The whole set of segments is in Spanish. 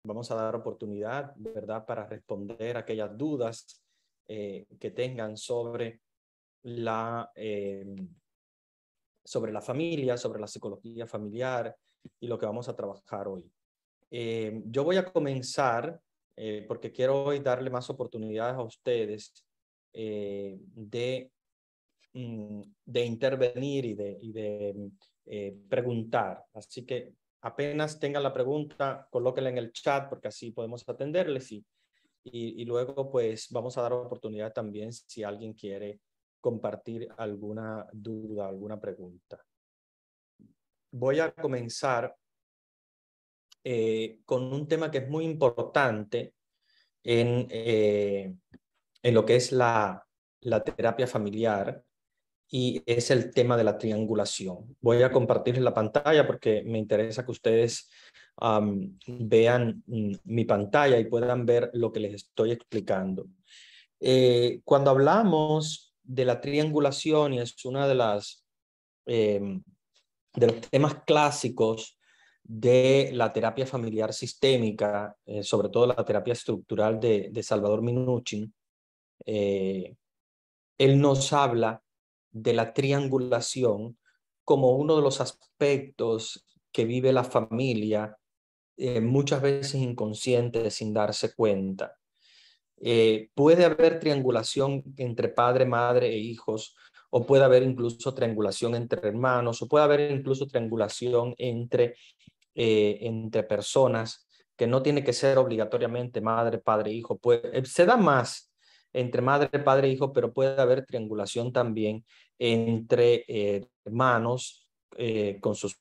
Vamos a dar oportunidad, ¿verdad?, para responder aquellas dudas que tengan sobre la familia, sobre la psicología familiar y lo que vamos a trabajar hoy. Yo voy a comenzar porque quiero hoy darle más oportunidades a ustedes de intervenir y de preguntar. Así que apenas tengan la pregunta, colóquenla en el chat porque así podemos atenderles y luego pues vamos a dar oportunidad también si alguien quiere compartir alguna duda, alguna pregunta. Voy a comenzar con un tema que es muy importante en lo que es la terapia familiar y es el tema de la triangulación. Voy a compartir la pantalla porque me interesa que ustedes vean mi pantalla y puedan ver lo que les estoy explicando. Cuando hablamos de la triangulación, y es una de los temas clásicos de la terapia familiar sistémica, sobre todo la terapia estructural de Salvador Minuchin, él nos habla de la triangulación como uno de los aspectos que vive la familia, muchas veces inconsciente, sin darse cuenta. Puede haber triangulación entre padre, madre e hijos, o puede haber incluso triangulación entre hermanos, o puede haber incluso triangulación entre personas, que no tiene que ser obligatoriamente madre, padre, hijo. Se da más entre madre, padre, hijo, pero puede haber triangulación también entre hermanos con sus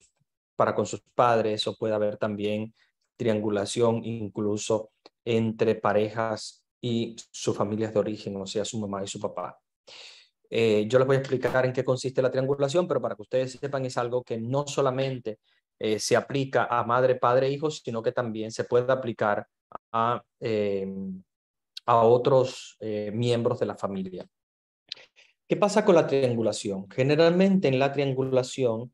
padres, o puede haber también triangulación incluso entre parejas y sus familias de origen, o sea, su mamá y su papá. Yo les voy a explicar en qué consiste la triangulación, pero para que ustedes sepan, es algo que no solamente se aplica a madre, padre, hijos, sino que también se puede aplicar a, eh, a otros miembros de la familia. ¿Qué pasa con la triangulación? Generalmente en la triangulación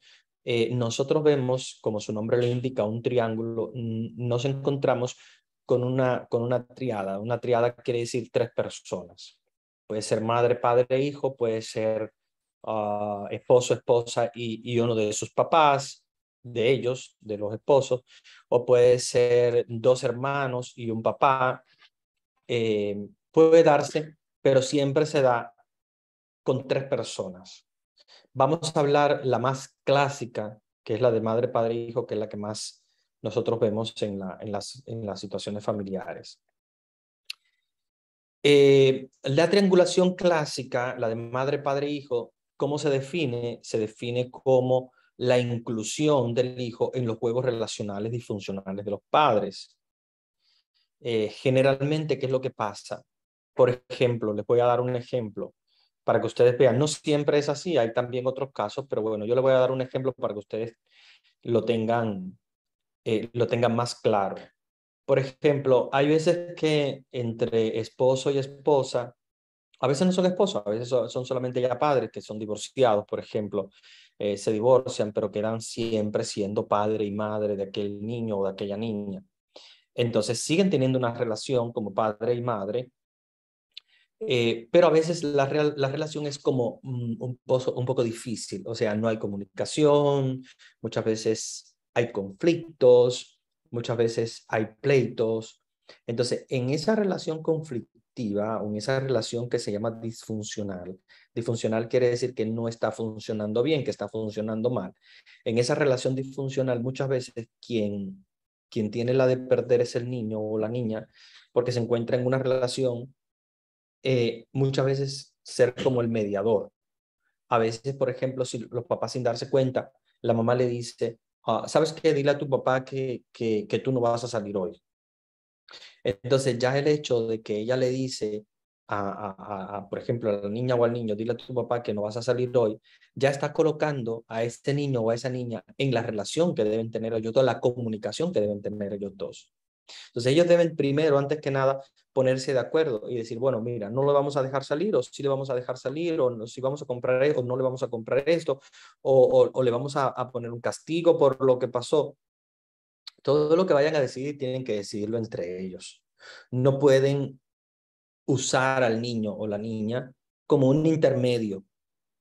nosotros vemos, como su nombre lo indica, un triángulo. Nos encontramos con una triada. Una triada quiere decir tres personas. Puede ser madre, padre, hijo, puede ser esposo, esposa y uno de sus papás, de ellos, de los esposos, o puede ser dos hermanos y un papá. Puede darse, pero siempre se da con tres personas. Vamos a hablar la más clásica, que es la de madre, padre, hijo, que es la que más nosotros vemos en las situaciones familiares. La triangulación clásica, la de madre, padre, hijo, ¿cómo se define? Se define como la inclusión del hijo en los juegos relacionales disfuncionales de los padres. Generalmente, ¿qué es lo que pasa? Por ejemplo, les voy a dar un ejemplo para que ustedes vean. No siempre es así, hay también otros casos, pero bueno, yo les voy a dar un ejemplo para que ustedes lo tengan más claro. Por ejemplo, hay veces que entre esposo y esposa, a veces no son esposos, a veces son solamente ya padres que son divorciados, por ejemplo, se divorcian, pero quedan siempre siendo padre y madre de aquel niño o de aquella niña. Entonces siguen teniendo una relación como padre y madre, pero a veces la relación es como un poco difícil, o sea, no hay comunicación, muchas veces hay conflictos, muchas veces hay pleitos. Entonces, en esa relación conflictiva o en esa relación que se llama disfuncional, disfuncional quiere decir que no está funcionando bien, que está funcionando mal. En esa relación disfuncional, muchas veces quien tiene la de perder es el niño o la niña, porque se encuentra en una relación muchas veces ser como el mediador. A veces, por ejemplo, si los papás sin darse cuenta, la mamá le dice, ¿sabes qué? Dile a tu papá que tú no vas a salir hoy. Entonces ya el hecho de que ella le dice, por ejemplo, a la niña o al niño, dile a tu papá que no vas a salir hoy, ya está colocando a este niño o a esa niña en la relación que deben tener ellos dos, la comunicación que deben tener ellos dos. Entonces ellos deben primero, antes que nada, ponerse de acuerdo y decir, bueno, mira, no lo vamos a dejar salir, o sí le vamos a dejar salir, o no, si vamos a comprar esto, o no le vamos a comprar esto, o le vamos a poner un castigo por lo que pasó. Todo lo que vayan a decidir tienen que decidirlo entre ellos. No pueden usar al niño o la niña como un intermedio.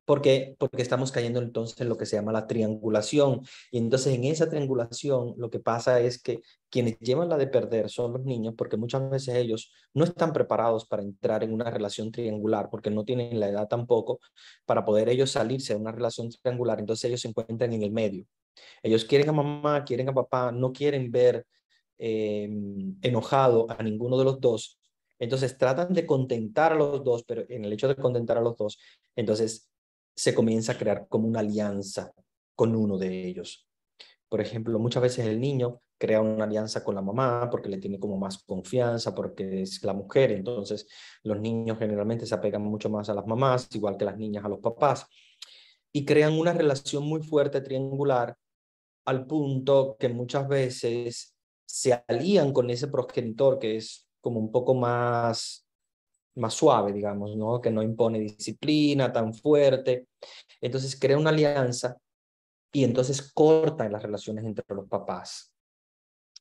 ¿Por qué? Porque estamos cayendo entonces en lo que se llama la triangulación. Y entonces en esa triangulación lo que pasa es que quienes llevan la de perder son los niños, porque muchas veces ellos no están preparados para entrar en una relación triangular, porque no tienen la edad tampoco para poder ellos salirse de una relación triangular. Entonces ellos se encuentran en el medio. Ellos quieren a mamá, quieren a papá, no quieren ver enojado a ninguno de los dos. Entonces tratan de contentar a los dos, pero en el hecho de contentar a los dos, entonces se comienza a crear como una alianza con uno de ellos. Por ejemplo, muchas veces el niño crea una alianza con la mamá porque le tiene como más confianza, porque es la mujer. Entonces, los niños generalmente se apegan mucho más a las mamás, igual que las niñas a los papás, y crean una relación muy fuerte triangular al punto que muchas veces se alían con ese progenitor que es como un poco más suave, digamos, ¿no? Que no impone disciplina tan fuerte. Entonces crea una alianza y entonces corta las relaciones entre los papás.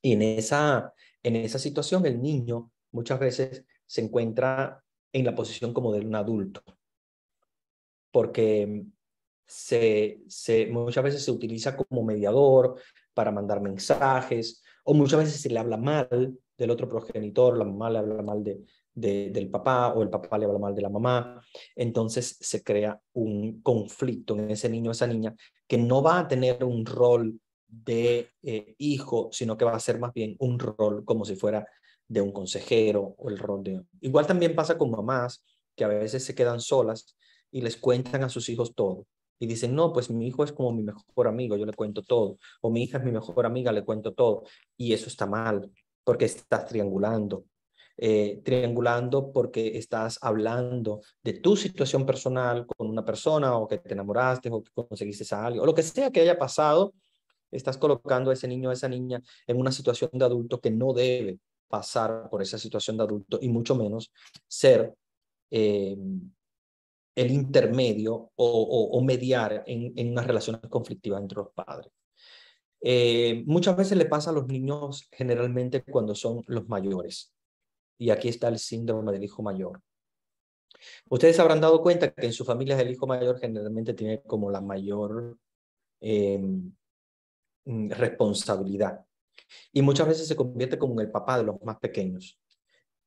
Y en esa situación el niño muchas veces se encuentra en la posición como de un adulto, porque muchas veces se utiliza como mediador para mandar mensajes, o muchas veces se le habla mal del otro progenitor, la mamá le habla mal del papá, o el papá le habla mal de la mamá. Entonces se crea un conflicto en ese niño o esa niña que no va a tener un rol de hijo, sino que va a ser más bien un rol como si fuera de un consejero o el rol de... Igual también pasa con mamás que a veces se quedan solas y les cuentan a sus hijos todo. Y dicen, no, pues mi hijo es como mi mejor amigo, yo le cuento todo. O mi hija es mi mejor amiga, le cuento todo. Y eso está mal, porque estás triangulando. Triangulando porque estás hablando de tu situación personal con una persona, o que te enamoraste, o que conseguiste a alguien, o lo que sea que haya pasado. Estás colocando a ese niño o a esa niña en una situación de adulto que no debe pasar por esa situación de adulto, y mucho menos ser eh, el intermedio o mediar en unas relaciones conflictivas entre los padres. Muchas veces le pasa a los niños generalmente cuando son los mayores. Y aquí está el síndrome del hijo mayor. Ustedes habrán dado cuenta que en sus familias el hijo mayor generalmente tiene como la mayor eh, responsabilidad. Y muchas veces se convierte como en el papá de los más pequeños.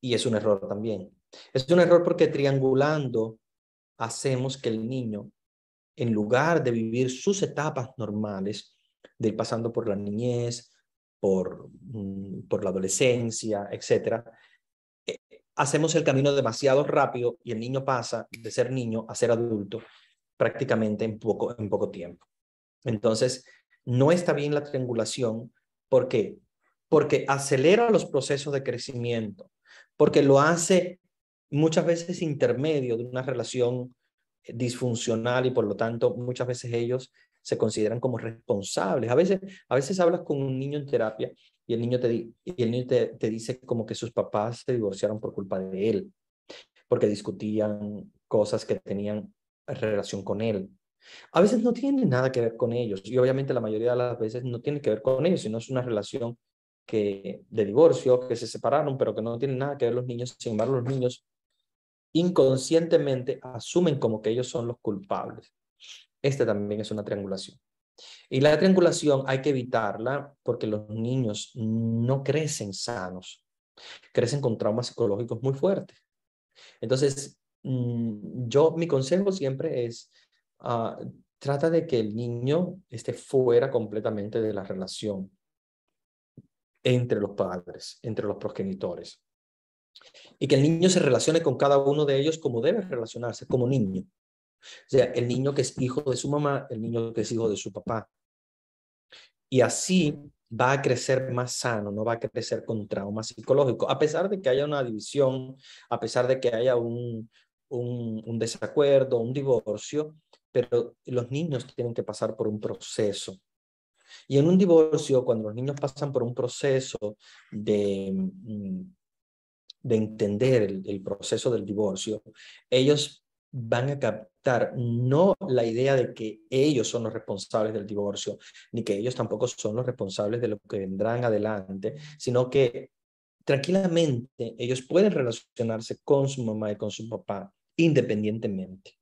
Y es un error también. Es un error porque triangulando hacemos que el niño, en lugar de vivir sus etapas normales, de ir pasando por la niñez, por la adolescencia, etcétera, hacemos el camino demasiado rápido y el niño pasa de ser niño a ser adulto prácticamente en poco tiempo. Entonces, no está bien la triangulación. ¿Por qué? Porque acelera los procesos de crecimiento, porque lo hace muchas veces intermedio de una relación disfuncional, y por lo tanto muchas veces ellos se consideran como responsables. A veces hablas con un niño en terapia y el niño te dice como que sus papás se divorciaron por culpa de él, porque discutían cosas que tenían relación con él. A veces no tiene nada que ver con ellos, y obviamente la mayoría de las veces no tiene que ver con ellos, sino es una relación de divorcio, que se separaron, pero que no tiene nada que ver los niños. Sin embargo, los niños inconscientemente asumen como que ellos son los culpables. Este también es una triangulación. Y la triangulación hay que evitarla porque los niños no crecen sanos, crecen con traumas psicológicos muy fuertes. Entonces, mi consejo siempre es, trata de que el niño esté fuera completamente de la relación entre los padres, entre los progenitores, y que el niño se relacione con cada uno de ellos como debe relacionarse, como niño. O sea, el niño que es hijo de su mamá, el niño que es hijo de su papá. Y así va a crecer más sano, no va a crecer con trauma psicológico, a pesar de que haya una división, a pesar de que haya un desacuerdo, un divorcio, pero los niños tienen que pasar por un proceso. Y en un divorcio, cuando los niños pasan por un proceso de entender el proceso del divorcio, ellos van a captar no la idea de que ellos son los responsables del divorcio, ni que ellos tampoco son los responsables de lo que vendrán adelante, sino que tranquilamente ellos pueden relacionarse con su mamá y con su papá independientemente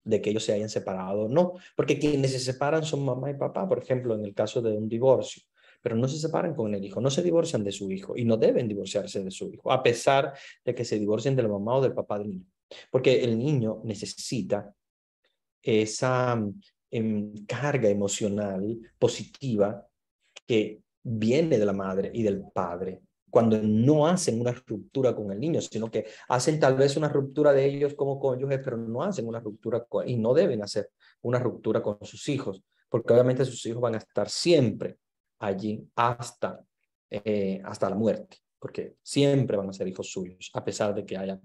de que ellos se hayan separado o no, porque quienes se separan son mamá y papá, por ejemplo, en el caso de un divorcio, pero no se separan con el hijo, no se divorcian de su hijo y no deben divorciarse de su hijo, a pesar de que se divorcien de la mamá o del papá del niño, porque el niño necesita esa carga emocional positiva que viene de la madre y del padre, cuando no hacen una ruptura con el niño, sino que hacen tal vez una ruptura de ellos como cónyuges, pero no hacen una ruptura y no deben hacer una ruptura con sus hijos, porque obviamente sus hijos van a estar siempre allí hasta la muerte, porque siempre van a ser hijos suyos, a pesar de que haya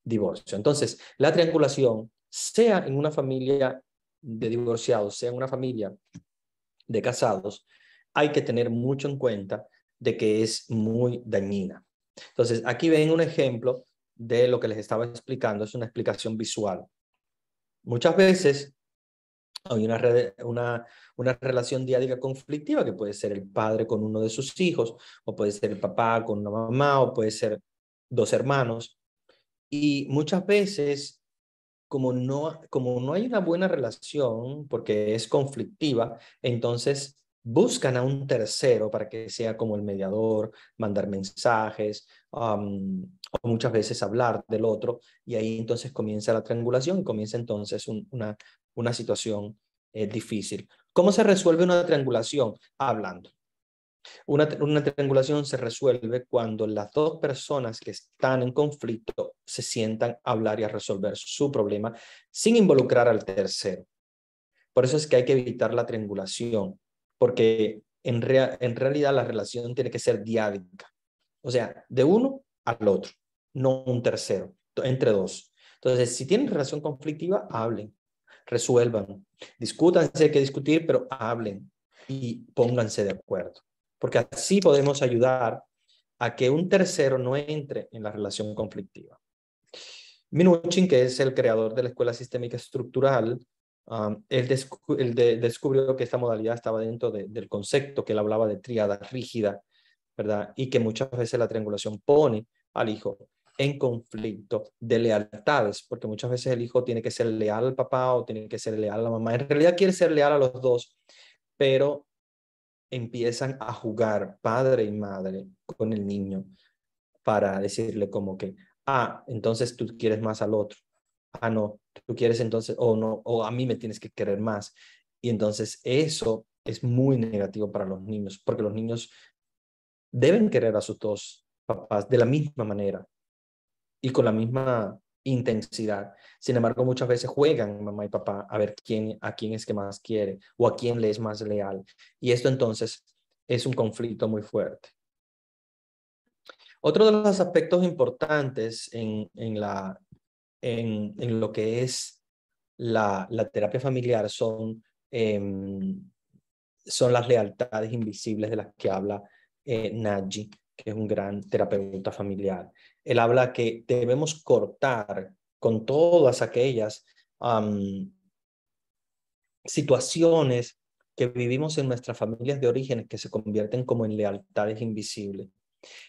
divorcio. Entonces, la triangulación, sea en una familia de divorciados, sea en una familia de casados, hay que tener mucho en cuenta de que es muy dañina. Entonces, aquí ven un ejemplo de lo que les estaba explicando, es una explicación visual. Muchas veces hay una relación diádica conflictiva que puede ser el padre con uno de sus hijos, o puede ser el papá con una mamá, o puede ser dos hermanos. Y muchas veces como no hay una buena relación, porque es conflictiva, entonces buscan a un tercero para que sea como el mediador, mandar mensajes, o muchas veces hablar del otro, y ahí entonces comienza la triangulación y comienza entonces una situación difícil. ¿Cómo se resuelve una triangulación? Hablando. Una triangulación se resuelve cuando las dos personas que están en conflicto se sientan a hablar y a resolver su problema sin involucrar al tercero. Por eso es que hay que evitar la triangulación, porque en realidad la relación tiene que ser diádica. O sea, de uno al otro, no un tercero, entre dos. Entonces, si tienen relación conflictiva, hablen, resuelvan, discútanse, hay que discutir, pero hablen y pónganse de acuerdo, porque así podemos ayudar a que un tercero no entre en la relación conflictiva. Minuchin, que es el creador de la escuela sistémica estructural, él descubrió que esta modalidad estaba dentro del concepto que él hablaba de tríada rígida, ¿verdad? Y que muchas veces la triangulación pone al hijo en conflicto de lealtades, porque muchas veces el hijo tiene que ser leal al papá o tiene que ser leal a la mamá. En realidad quiere ser leal a los dos, pero empiezan a jugar padre y madre con el niño para decirle como que, entonces tú quieres más al otro. No, tú quieres entonces, o no, o a mí me tienes que querer más. Y entonces eso es muy negativo para los niños, porque los niños deben querer a sus dos papás de la misma manera y con la misma intensidad. Sin embargo, muchas veces juegan mamá y papá a ver a quién es que más quiere o a quién le es más leal. Y esto entonces es un conflicto muy fuerte. Otro de los aspectos importantes en lo que es la terapia familiar son las lealtades invisibles de las que habla Nagy, que es un gran terapeuta familiar. Él habla que debemos cortar con todas aquellas situaciones que vivimos en nuestras familias de origen que se convierten como en lealtades invisibles.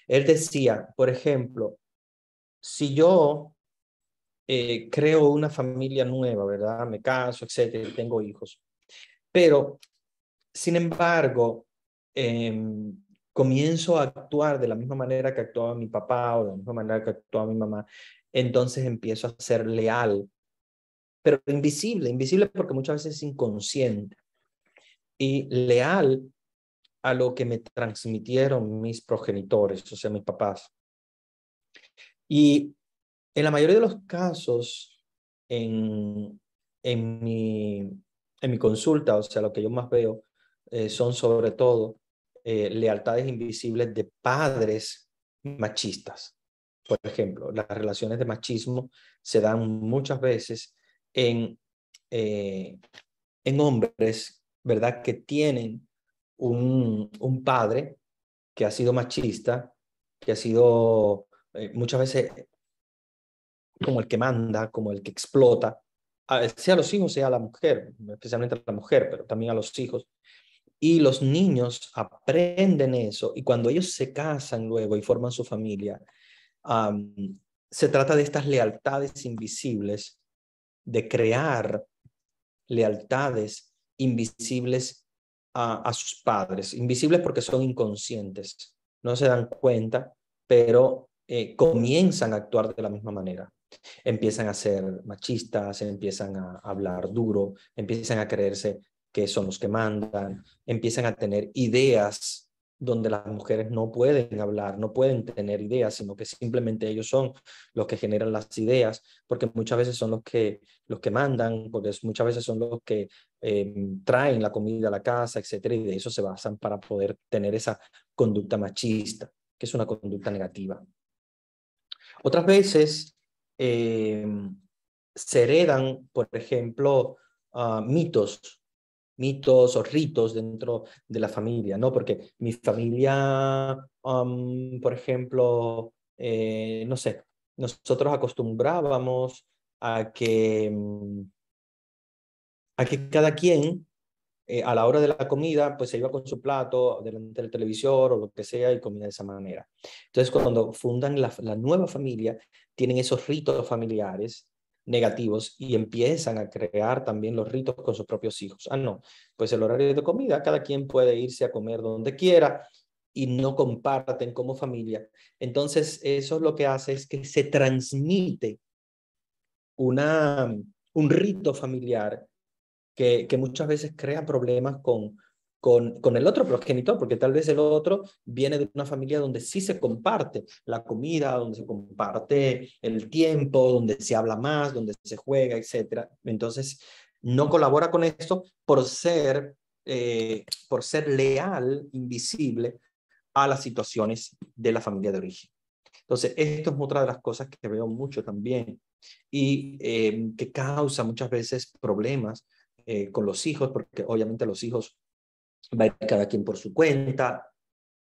Él decía, por ejemplo, si yo creo una familia nueva, ¿verdad? Me caso, etcétera, tengo hijos. Pero, sin embargo, comienzo a actuar de la misma manera que actuaba mi papá o de la misma manera que actuaba mi mamá. Entonces empiezo a ser leal, pero invisible porque muchas veces es inconsciente. Y leal a lo que me transmitieron mis progenitores, o sea, mis papás. Y en la mayoría de los casos, en, en, mi, en mi consulta, o sea, lo que yo más veo son sobre todo lealtades invisibles de padres machistas. Por ejemplo, las relaciones de machismo se dan muchas veces en, eh, en hombres, ¿verdad? Que tienen un padre que ha sido machista, que ha sido muchas veces como el que manda, como el que explota, sea a los hijos, sea a la mujer, especialmente a la mujer, pero también a los hijos. Y los niños aprenden eso, y cuando ellos se casan luego y forman su familia, um, se trata de estas lealtades invisibles, de crear lealtades invisibles a sus padres, invisibles porque son inconscientes, no se dan cuenta, pero comienzan a actuar de la misma manera. Empiezan a ser machistas, empiezan a hablar duro, empiezan a creerse que son los que mandan, empiezan a tener ideas donde las mujeres no pueden hablar, no pueden tener ideas, sino que simplemente ellos son los que generan las ideas, porque muchas veces son los que mandan, porque muchas veces son los que traen la comida a la casa, etcétera, y de eso se basan para poder tener esa conducta machista, que es una conducta negativa. Otras veces se heredan, por ejemplo, mitos o ritos dentro de la familia, ¿no? Porque mi familia, por ejemplo, no sé, nosotros acostumbrábamos a que cada quien a la hora de la comida, pues se iba con su plato delante del televisor o lo que sea y comía de esa manera. Entonces, cuando fundan la nueva familia, tienen esos ritos familiares negativos y empiezan a crear también los ritos con sus propios hijos. Ah, no, pues el horario de comida, cada quien puede irse a comer donde quiera y no comparten como familia. Entonces, eso es lo que hace es que se transmite un rito familiar que muchas veces crea problemas con el otro progenitor, porque tal vez el otro viene de una familia donde sí se comparte la comida, donde se comparte el tiempo, donde se habla más, donde se juega, etc. Entonces, no colabora con esto por ser leal, invisible a las situaciones de la familia de origen. Entonces, esto es otra de las cosas que veo mucho también y que causa muchas veces problemas con los hijos, porque obviamente los hijos va a ir cada quien por su cuenta,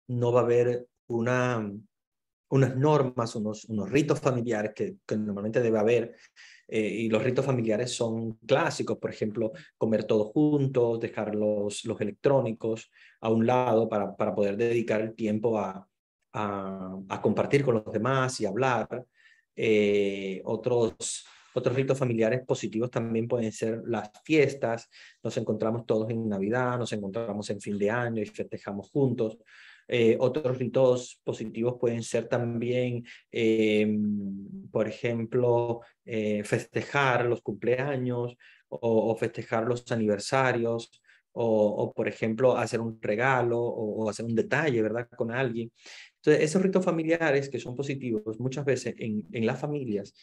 no va a haber unas normas, unos ritos familiares que normalmente debe haber, y los ritos familiares son clásicos, por ejemplo, comer todos juntos, dejar los electrónicos a un lado para poder dedicar el tiempo a compartir con los demás y hablar. Otros ritos familiares positivos también pueden ser las fiestas. Nos encontramos todos en Navidad, nos encontramos en fin de año y festejamos juntos. Otros ritos positivos pueden ser también, por ejemplo, festejar los cumpleaños o festejar los aniversarios o, por ejemplo, hacer un regalo o hacer un detalle, ¿verdad?, con alguien. Entonces, esos ritos familiares que son positivos, muchas veces en las familias,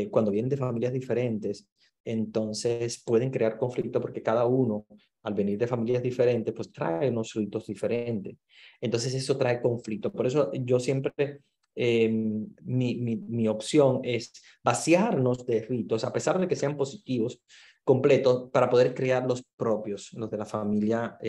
cuando vienen de familias diferentes, entonces pueden crear conflicto porque cada uno, al venir de familias diferentes, pues trae unos ritos diferentes. Entonces eso trae conflicto. Por eso yo siempre, mi opción es vaciarnos de ritos, a pesar de que sean positivos, completos, para poder crear los propios, los de la familia,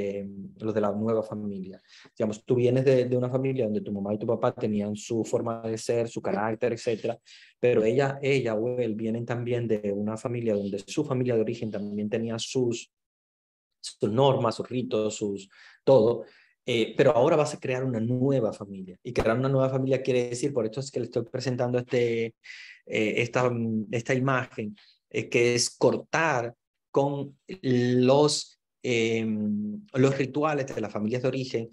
los de la nueva familia. Digamos, tú vienes de una familia donde tu mamá y tu papá tenían su forma de ser, su carácter, etcétera, pero ella o él vienen también de una familia donde su familia de origen también tenía sus normas, sus ritos, todo. Pero ahora vas a crear una nueva familia. Y crear una nueva familia quiere decir, por esto es que le estoy presentando esta imagen, que es cortar con los rituales de las familias de origen,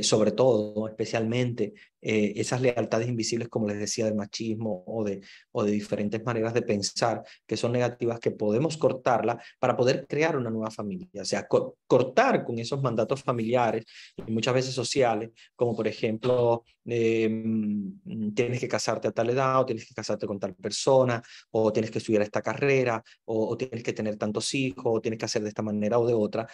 sobre todo, especialmente, esas lealtades invisibles, como les decía, del machismo o de diferentes maneras de pensar que son negativas, que podemos cortarla para poder crear una nueva familia. O sea, cortar con esos mandatos familiares y muchas veces sociales, como por ejemplo, tienes que casarte a tal edad, o tienes que casarte con tal persona, o tienes que estudiar esta carrera, o tienes que tener tantos hijos, o tienes que hacer de esta manera o de otra.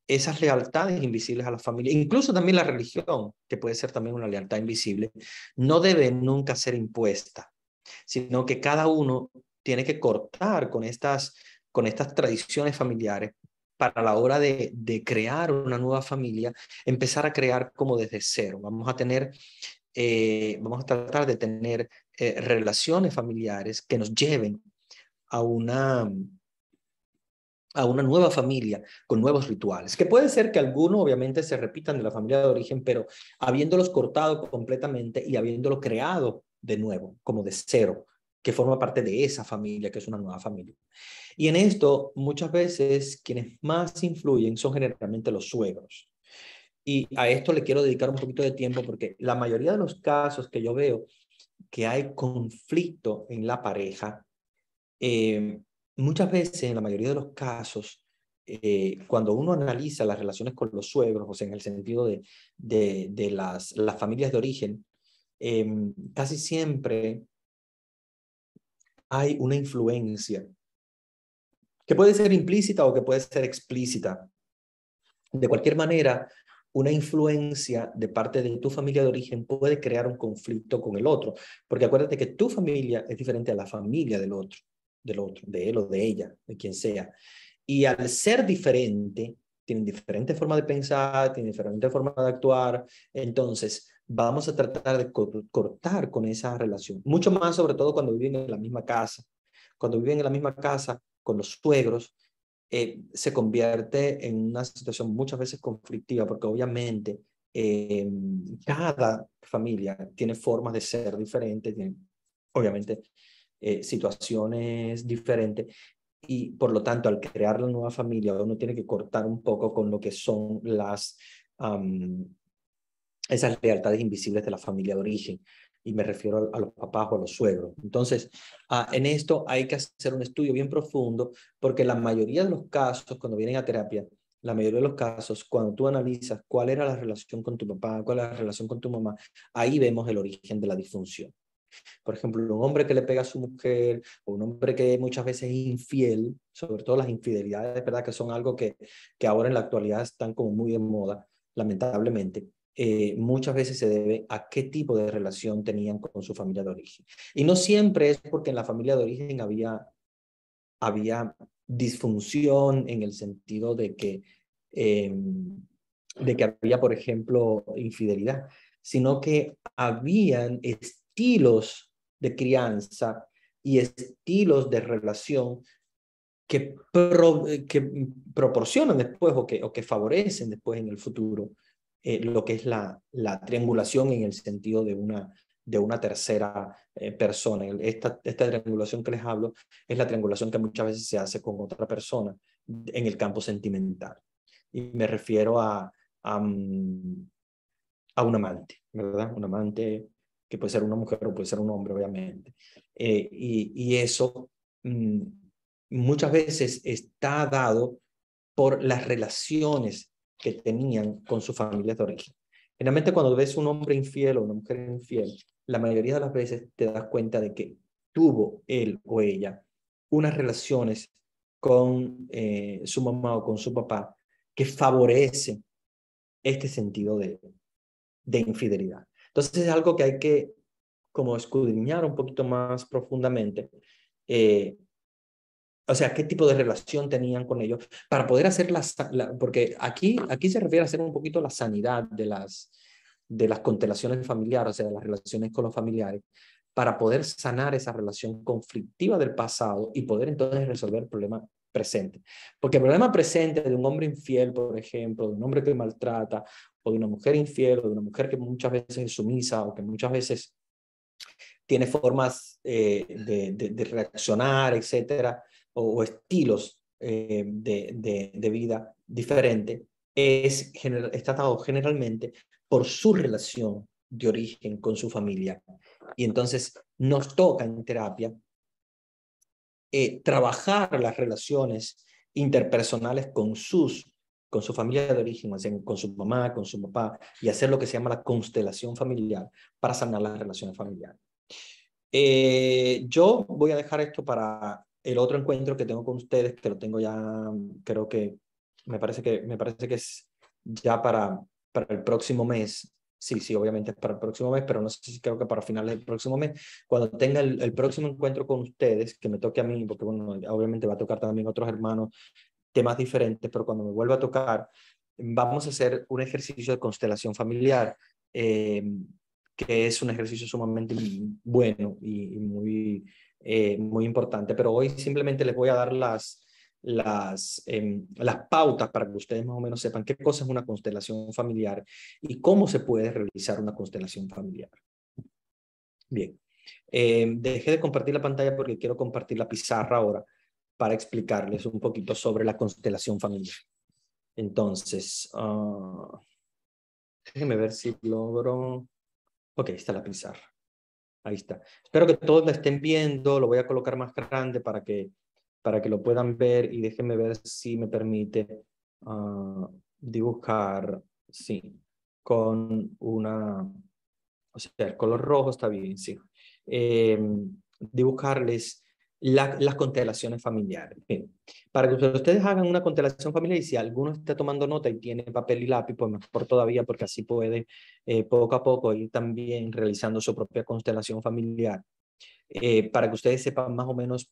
Esas lealtades invisibles a la familia, incluso también la religión, que puede ser también una lealtad invisible, no debe nunca ser impuesta, sino que cada uno tiene que cortar con estas tradiciones familiares para la hora de crear una nueva familia, empezar a crear como desde cero. Vamos a tener vamos a tratar de tener relaciones familiares que nos lleven a una nueva familia con nuevos rituales, que puede ser que algunos obviamente se repitan de la familia de origen, pero habiéndolos cortado completamente y habiéndolo creado de nuevo, como de cero, que forma parte de esa familia, que es una nueva familia. Y en esto, muchas veces, quienes más influyen son generalmente los suegros. Y a esto le quiero dedicar un poquito de tiempo porque la mayoría de los casos que yo veo que hay conflicto en la pareja, eh, muchas veces, en la mayoría de los casos, cuando uno analiza las relaciones con los suegros, o sea, en el sentido de las familias de origen, casi siempre hay una influencia que puede ser implícita o que puede ser explícita. De cualquier manera, una influencia de parte de tu familia de origen puede crear un conflicto con el otro, porque acuérdate que tu familia es diferente a la familia del otro, de él o de ella, de quien sea. Y al ser diferente, tienen diferentes formas de pensar, tienen diferentes formas de actuar, entonces vamos a tratar de cortar con esa relación. Mucho más, sobre todo cuando viven en la misma casa. Cuando viven en la misma casa con los suegros, se convierte en una situación muchas veces conflictiva, porque obviamente eh, cada familia tiene formas de ser diferentes, tiene obviamente situaciones diferentes, y por lo tanto al crear la nueva familia uno tiene que cortar un poco con lo que son esas lealtades invisibles de la familia de origen, y me refiero a los papás o a los suegros. Entonces, en esto hay que hacer un estudio bien profundo, porque la mayoría de los casos, cuando vienen a terapia, la mayoría de los casos, cuando tú analizas cuál era la relación con tu papá, cuál era la relación con tu mamá, ahí vemos el origen de la disfunción. Por ejemplo, un hombre que le pega a su mujer, o un hombre que muchas veces es infiel, sobre todo las infidelidades, ¿verdad? Que son algo que ahora en la actualidad están como muy de moda, lamentablemente. Muchas veces se debe a qué tipo de relación tenían con su familia de origen. Y no siempre es porque en la familia de origen había disfunción en el sentido de que había, por ejemplo, infidelidad, sino que habían estilos de crianza y estilos de relación que proporcionan después o que favorecen después en el futuro lo que es la triangulación en el sentido de una tercera persona. Esta triangulación que les hablo es la triangulación que muchas veces se hace con otra persona en el campo sentimental. Y me refiero a un amante, ¿verdad? Un amante que puede ser una mujer o puede ser un hombre, obviamente. Y eso muchas veces está dado por las relaciones que tenían con sus familias de origen. Generalmente cuando ves un hombre infiel o una mujer infiel, la mayoría de las veces te das cuenta de que tuvo él o ella unas relaciones con su mamá o con su papá que favorecen este sentido de infidelidad. Entonces es algo que hay que como escudriñar un poquito más profundamente, eh, o sea, qué tipo de relación tenían con ellos para poder hacer porque aquí se refiere a hacer un poquito la sanidad de las constelaciones familiares, o sea, de las relaciones con los familiares, para poder sanar esa relación conflictiva del pasado y poder entonces resolver el problema presente. Porque el problema presente de un hombre infiel, por ejemplo, de un hombre que maltrata, o de una mujer infiel, o de una mujer que muchas veces es sumisa, o que muchas veces tiene formas de reaccionar, etcétera, o estilos de vida diferente, está dado generalmente por su relación de origen con su familia. Y entonces nos toca en terapia trabajar las relaciones interpersonales con su familia de origen, o sea, con su mamá, con su papá, y hacer lo que se llama la constelación familiar para sanar las relaciones familiares. Yo voy a dejar esto para el otro encuentro que tengo con ustedes, que lo tengo ya, creo que me parece que es ya para el próximo mes. Sí, sí, obviamente es para el próximo mes, pero no sé si creo que para finales del próximo mes, cuando tenga el próximo encuentro con ustedes, que me toque a mí, porque bueno, obviamente va a tocar también a otros hermanos temas diferentes, pero cuando me vuelva a tocar, vamos a hacer un ejercicio de constelación familiar. que es un ejercicio sumamente bueno y muy importante. Pero hoy simplemente les voy a dar las pautas para que ustedes más o menos sepan qué cosa es una constelación familiar y cómo se puede realizar una constelación familiar. Bien, dejé de compartir la pantalla porque quiero compartir la pizarra ahora para explicarles un poquito sobre la constelación familiar. Entonces, déjenme ver si logro. Ok, está la pizarra. Ahí está. Espero que todos la estén viendo. Lo voy a colocar más grande para que lo puedan ver y déjenme ver si me permite dibujar, sí, con una, o sea, el color rojo está bien, sí. Dibujarles las constelaciones familiares. Bien. Para que ustedes hagan una constelación familiar y si alguno está tomando nota y tiene papel y lápiz, pues mejor todavía porque así puede poco a poco ir también realizando su propia constelación familiar. Para que ustedes sepan más o menos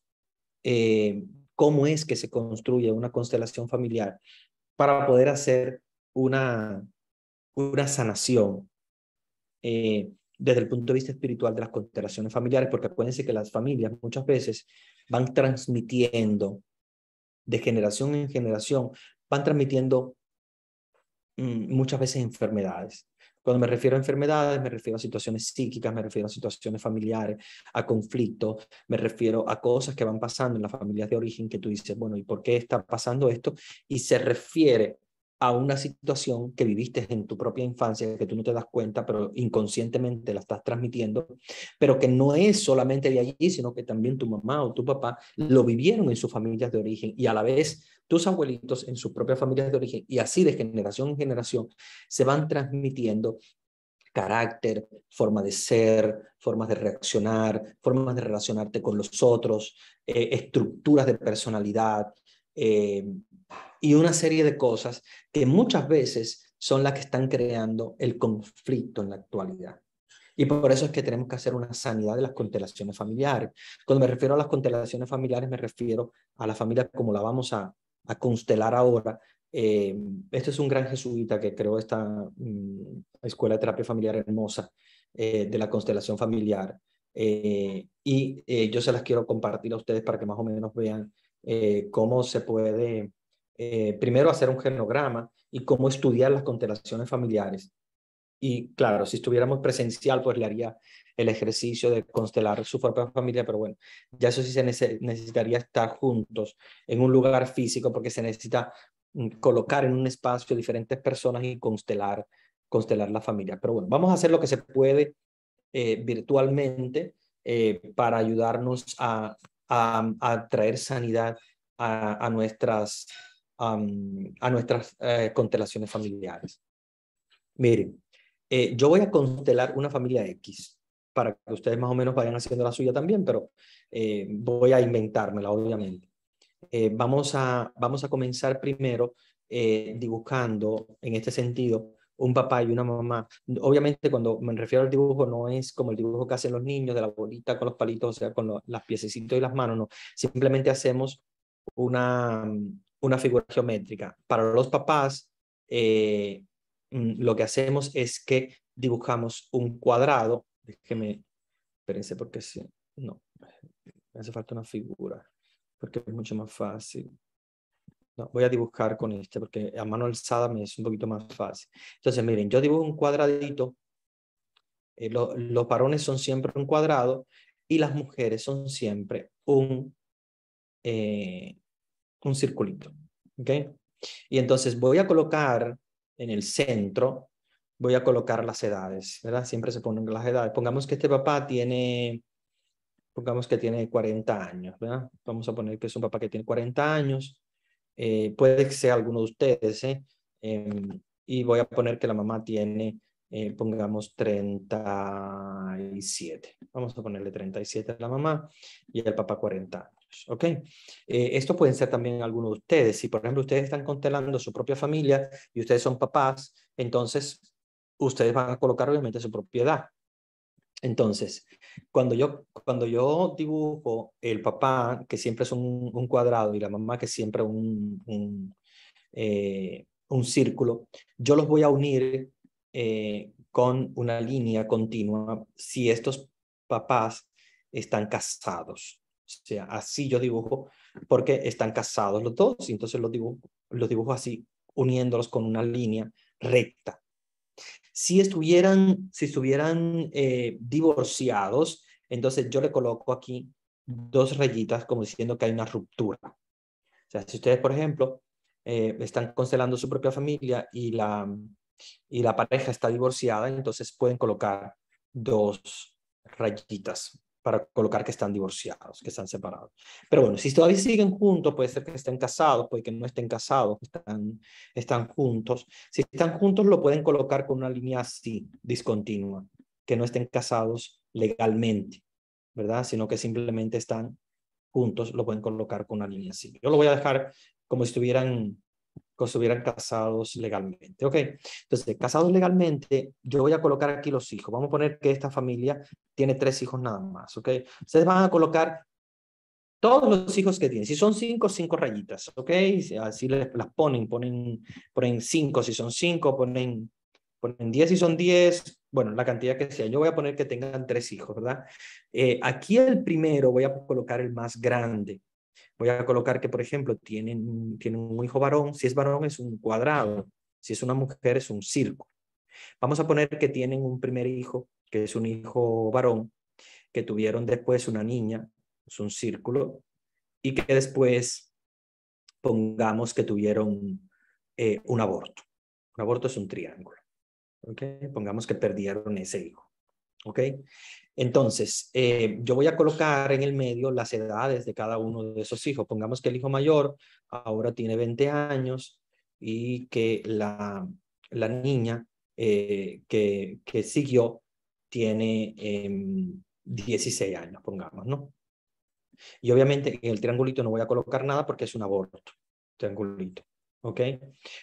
eh, cómo es que se construye una constelación familiar para poder hacer una sanación desde el punto de vista espiritual de las constelaciones familiares, porque acuérdense que las familias muchas veces van transmitiendo de generación en generación, van transmitiendo muchas veces enfermedades. Cuando me refiero a enfermedades, me refiero a situaciones psíquicas, me refiero a situaciones familiares, a conflictos, me refiero a cosas que van pasando en las familias de origen que tú dices, bueno, ¿y por qué está pasando esto? Y se refiere a una situación que viviste en tu propia infancia, que tú no te das cuenta, pero inconscientemente la estás transmitiendo, pero que no es solamente de allí, sino que también tu mamá o tu papá lo vivieron en sus familias de origen y a la vez tus abuelitos en sus propias familias de origen y así de generación en generación se van transmitiendo carácter, forma de ser, formas de reaccionar, formas de relacionarte con los otros, estructuras de personalidad y una serie de cosas que muchas veces son las que están creando el conflicto en la actualidad. Y por eso es que tenemos que hacer una sanidad de las constelaciones familiares. Cuando me refiero a las constelaciones familiares, me refiero a la familia como la vamos a constelar ahora. Este es un gran jesuita que creó esta escuela de terapia familiar hermosa de la constelación familiar. Yo se las quiero compartir a ustedes para que más o menos vean cómo se puede primero hacer un genograma y cómo estudiar las constelaciones familiares. Y claro, si estuviéramos presencial, pues le haría el ejercicio de constelar su propia familia, pero bueno, ya eso sí se necesitaría estar juntos en un lugar físico porque se necesita colocar en un espacio diferentes personas y constelar la familia. Pero bueno, vamos a hacer lo que se puede virtualmente para ayudarnos a traer sanidad a nuestras constelaciones familiares. Miren, yo voy a constelar una familia X para que ustedes más o menos vayan haciendo la suya también, pero voy a inventármela, obviamente. Vamos a comenzar primero dibujando, en este sentido, un papá y una mamá. Obviamente, cuando me refiero al dibujo, no es como el dibujo que hacen los niños de la bolita con los palitos, o sea, con las piececitos y las manos, no. Simplemente hacemos una figura geométrica. Para los papás, lo que hacemos es que dibujamos un cuadrado. Déjeme, espérense porque sí, no, me hace falta una figura, porque es mucho más fácil. No, voy a dibujar con este, porque a mano alzada me es un poquito más fácil. Entonces, miren, yo dibujo un cuadradito, los varones son siempre un cuadrado y las mujeres son siempre un circulito. ¿Ok? Y entonces voy a colocar en el centro, voy a colocar las edades, ¿verdad? Siempre se ponen las edades. Pongamos que este papá pongamos que tiene 40 años, ¿verdad? Vamos a poner que es un papá que tiene 40 años. Puede que sea alguno de ustedes, ¿eh? Y voy a poner que la mamá tiene, pongamos 37. Vamos a ponerle 37 a la mamá y el papá 40 años, ¿ok? Esto pueden ser también algunos de ustedes. Si, por ejemplo, ustedes están constelando su propia familia y ustedes son papás, entonces ustedes van a colocar obviamente su propiedad. Entonces, cuando yo dibujo el papá, que siempre es un cuadrado, y la mamá, que siempre es un círculo, yo los voy a unir con una línea continua si estos papás están casados. O sea, así yo dibujo porque están casados los dos y entonces los dibujo así, uniéndolos con una línea recta. Si estuvieran divorciados, entonces yo le coloco aquí dos rayitas como diciendo que hay una ruptura. O sea, si ustedes, por ejemplo, están constelando su propia familia y la pareja está divorciada, entonces pueden colocar dos rayitas para colocar que están divorciados, que están separados. Pero bueno, si todavía siguen juntos, puede ser que estén casados, puede que no estén casados, están juntos. Si están juntos, lo pueden colocar con una línea así, discontinua, que no estén casados legalmente, ¿verdad? Sino que simplemente están juntos, lo pueden colocar con una línea así. Yo lo voy a dejar como si estuvieran casados legalmente. Ok, entonces, casados legalmente, yo voy a colocar aquí los hijos. Vamos a poner que esta familia tiene 3 hijos nada más. Ok, ustedes van a colocar todos los hijos que tienen. Si son 5, 5 rayitas. Ok, así las ponen 5. Si son 5, ponen 10 si son 10. Bueno, la cantidad que sea. Yo voy a poner que tengan 3 hijos, ¿verdad? Aquí el primero voy a colocar el más grande. Voy a colocar que, por ejemplo, tienen un hijo varón. Si es varón es un cuadrado. Si es una mujer es un círculo. Vamos a poner que tienen un primer hijo, que es un hijo varón, que tuvieron después una niña, es un círculo, y que después pongamos que tuvieron un aborto. Un aborto es un triángulo. ¿Okay? Pongamos que perdieron ese hijo. ¿Ok? Entonces, yo voy a colocar en el medio las edades de cada uno de esos hijos. Pongamos que el hijo mayor ahora tiene 20 años y que la niña que siguió tiene 16 años, pongamos, ¿no? Y obviamente en el triangulito no voy a colocar nada porque es un aborto. Triangulito. ¿Ok?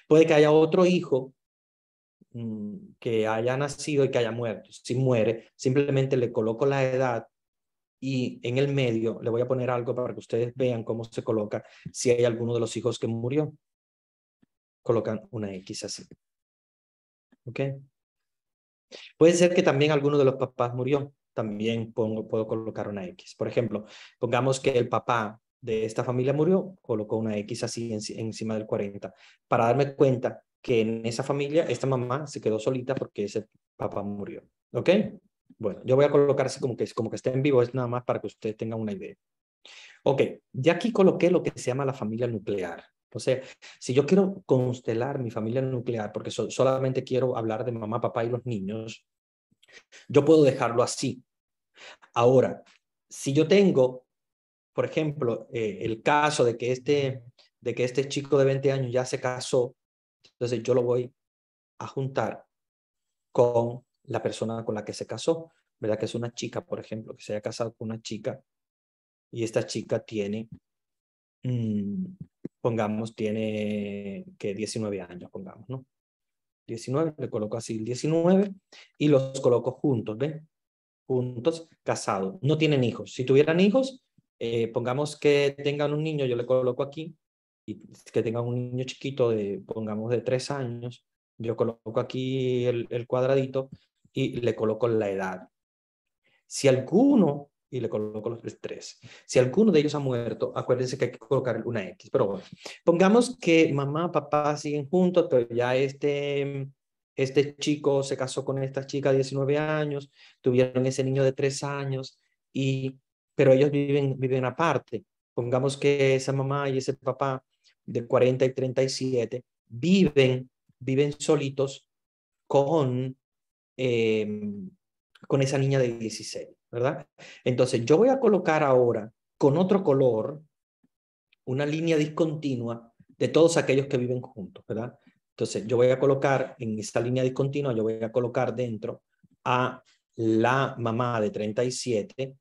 Puede que haya otro hijo que haya nacido y que haya muerto. Si muere, simplemente le coloco la edad y en el medio le voy a poner algo para que ustedes vean cómo se coloca si hay alguno de los hijos que murió. Colocan una X así. ¿Ok? Puede ser que también alguno de los papás murió. También puedo colocar una X. Por ejemplo, pongamos que el papá de esta familia murió, colocó una X así encima del 40, para darme cuenta que en esa familia esta mamá se quedó solita porque ese papá murió. ¿Ok? Bueno, yo voy a colocar así como que esté en vivo, es nada más para que ustedes tengan una idea. Ok, ya aquí coloqué lo que se llama la familia nuclear. O sea, si yo quiero constelar mi familia nuclear, porque solamente quiero hablar de mamá, papá y los niños, yo puedo dejarlo así. Ahora, si yo tengo, por ejemplo, el caso de que este chico de 20 años ya se casó, entonces yo lo voy a juntar con la persona con la que se casó, ¿verdad? Que es una chica, por ejemplo, que se haya casado con una chica y esta chica tiene, pongamos, tiene que 19 años, pongamos, ¿no? 19, le coloco así el 19 y los coloco juntos, ¿ven? Juntos, casados. No tienen hijos. Si tuvieran hijos, pongamos que tengan un niño, yo le coloco aquí, y que tengan un niño chiquito de, pongamos, de 3 años, yo coloco aquí el cuadradito y le coloco la edad. Si alguno, y le coloco los 3, si alguno de ellos ha muerto, acuérdense que hay que colocar una X. Pero bueno, pongamos que mamá, papá siguen juntos, pero ya este chico se casó con esta chica de 19 años, tuvieron ese niño de 3 años, pero ellos viven aparte. Pongamos que esa mamá y ese papá de 40 y 37 viven solitos con, con esa niña de 16, ¿verdad? Entonces yo voy a colocar ahora con otro color una línea discontinua de todos aquellos que viven juntos, ¿verdad? Entonces yo voy a colocar en esta línea discontinua, yo voy a colocar dentro a la mamá de 37.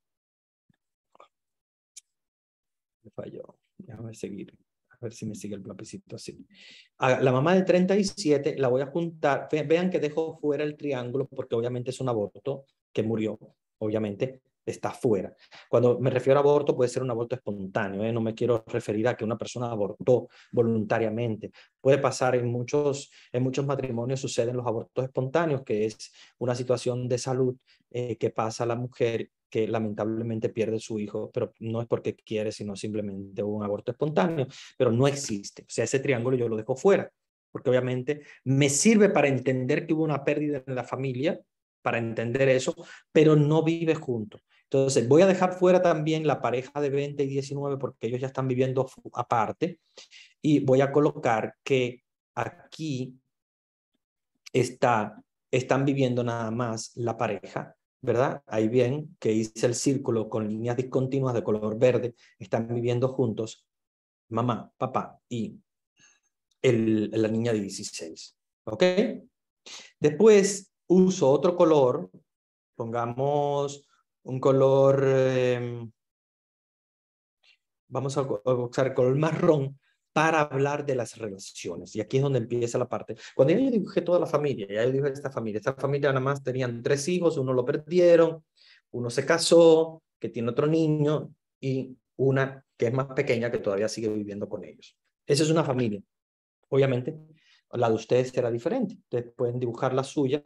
Me falló. Déjame seguir. A ver si me sigue el lapicito así. A la mamá de 37 la voy a juntar. Vean que dejo fuera el triángulo porque obviamente es un aborto que murió, obviamente. está fuera. Cuando me refiero a aborto, puede ser un aborto espontáneo, ¿eh? No me quiero referir a que una persona abortó voluntariamente. Puede pasar en muchos matrimonios, suceden los abortos espontáneos, que es una situación de salud que pasa a la mujer que lamentablemente pierde su hijo, pero no es porque quiere, sino simplemente un aborto espontáneo, pero no existe. O sea, ese triángulo yo lo dejo fuera, porque obviamente me sirve para entender que hubo una pérdida en la familia, para entender eso, pero no vive juntos. Entonces, voy a dejar fuera también la pareja de 20 y 19 porque ellos ya están viviendo aparte y voy a colocar que aquí están viviendo nada más la pareja, ¿verdad? Ahí bien que hice el círculo con líneas discontinuas de color verde, están viviendo juntos mamá, papá y la niña de 16, ¿ok? Después uso otro color, pongamos un color, vamos a usar el color marrón para hablar de las relaciones. Y aquí es donde empieza la parte. Cuando yo dibujé toda la familia, ya yo dibujé esta familia nada más tenían 3 hijos, uno lo perdieron, uno se casó, que tiene otro niño, y una que es más pequeña que todavía sigue viviendo con ellos. Esa es una familia. Obviamente, la de ustedes será diferente. Ustedes pueden dibujar la suya.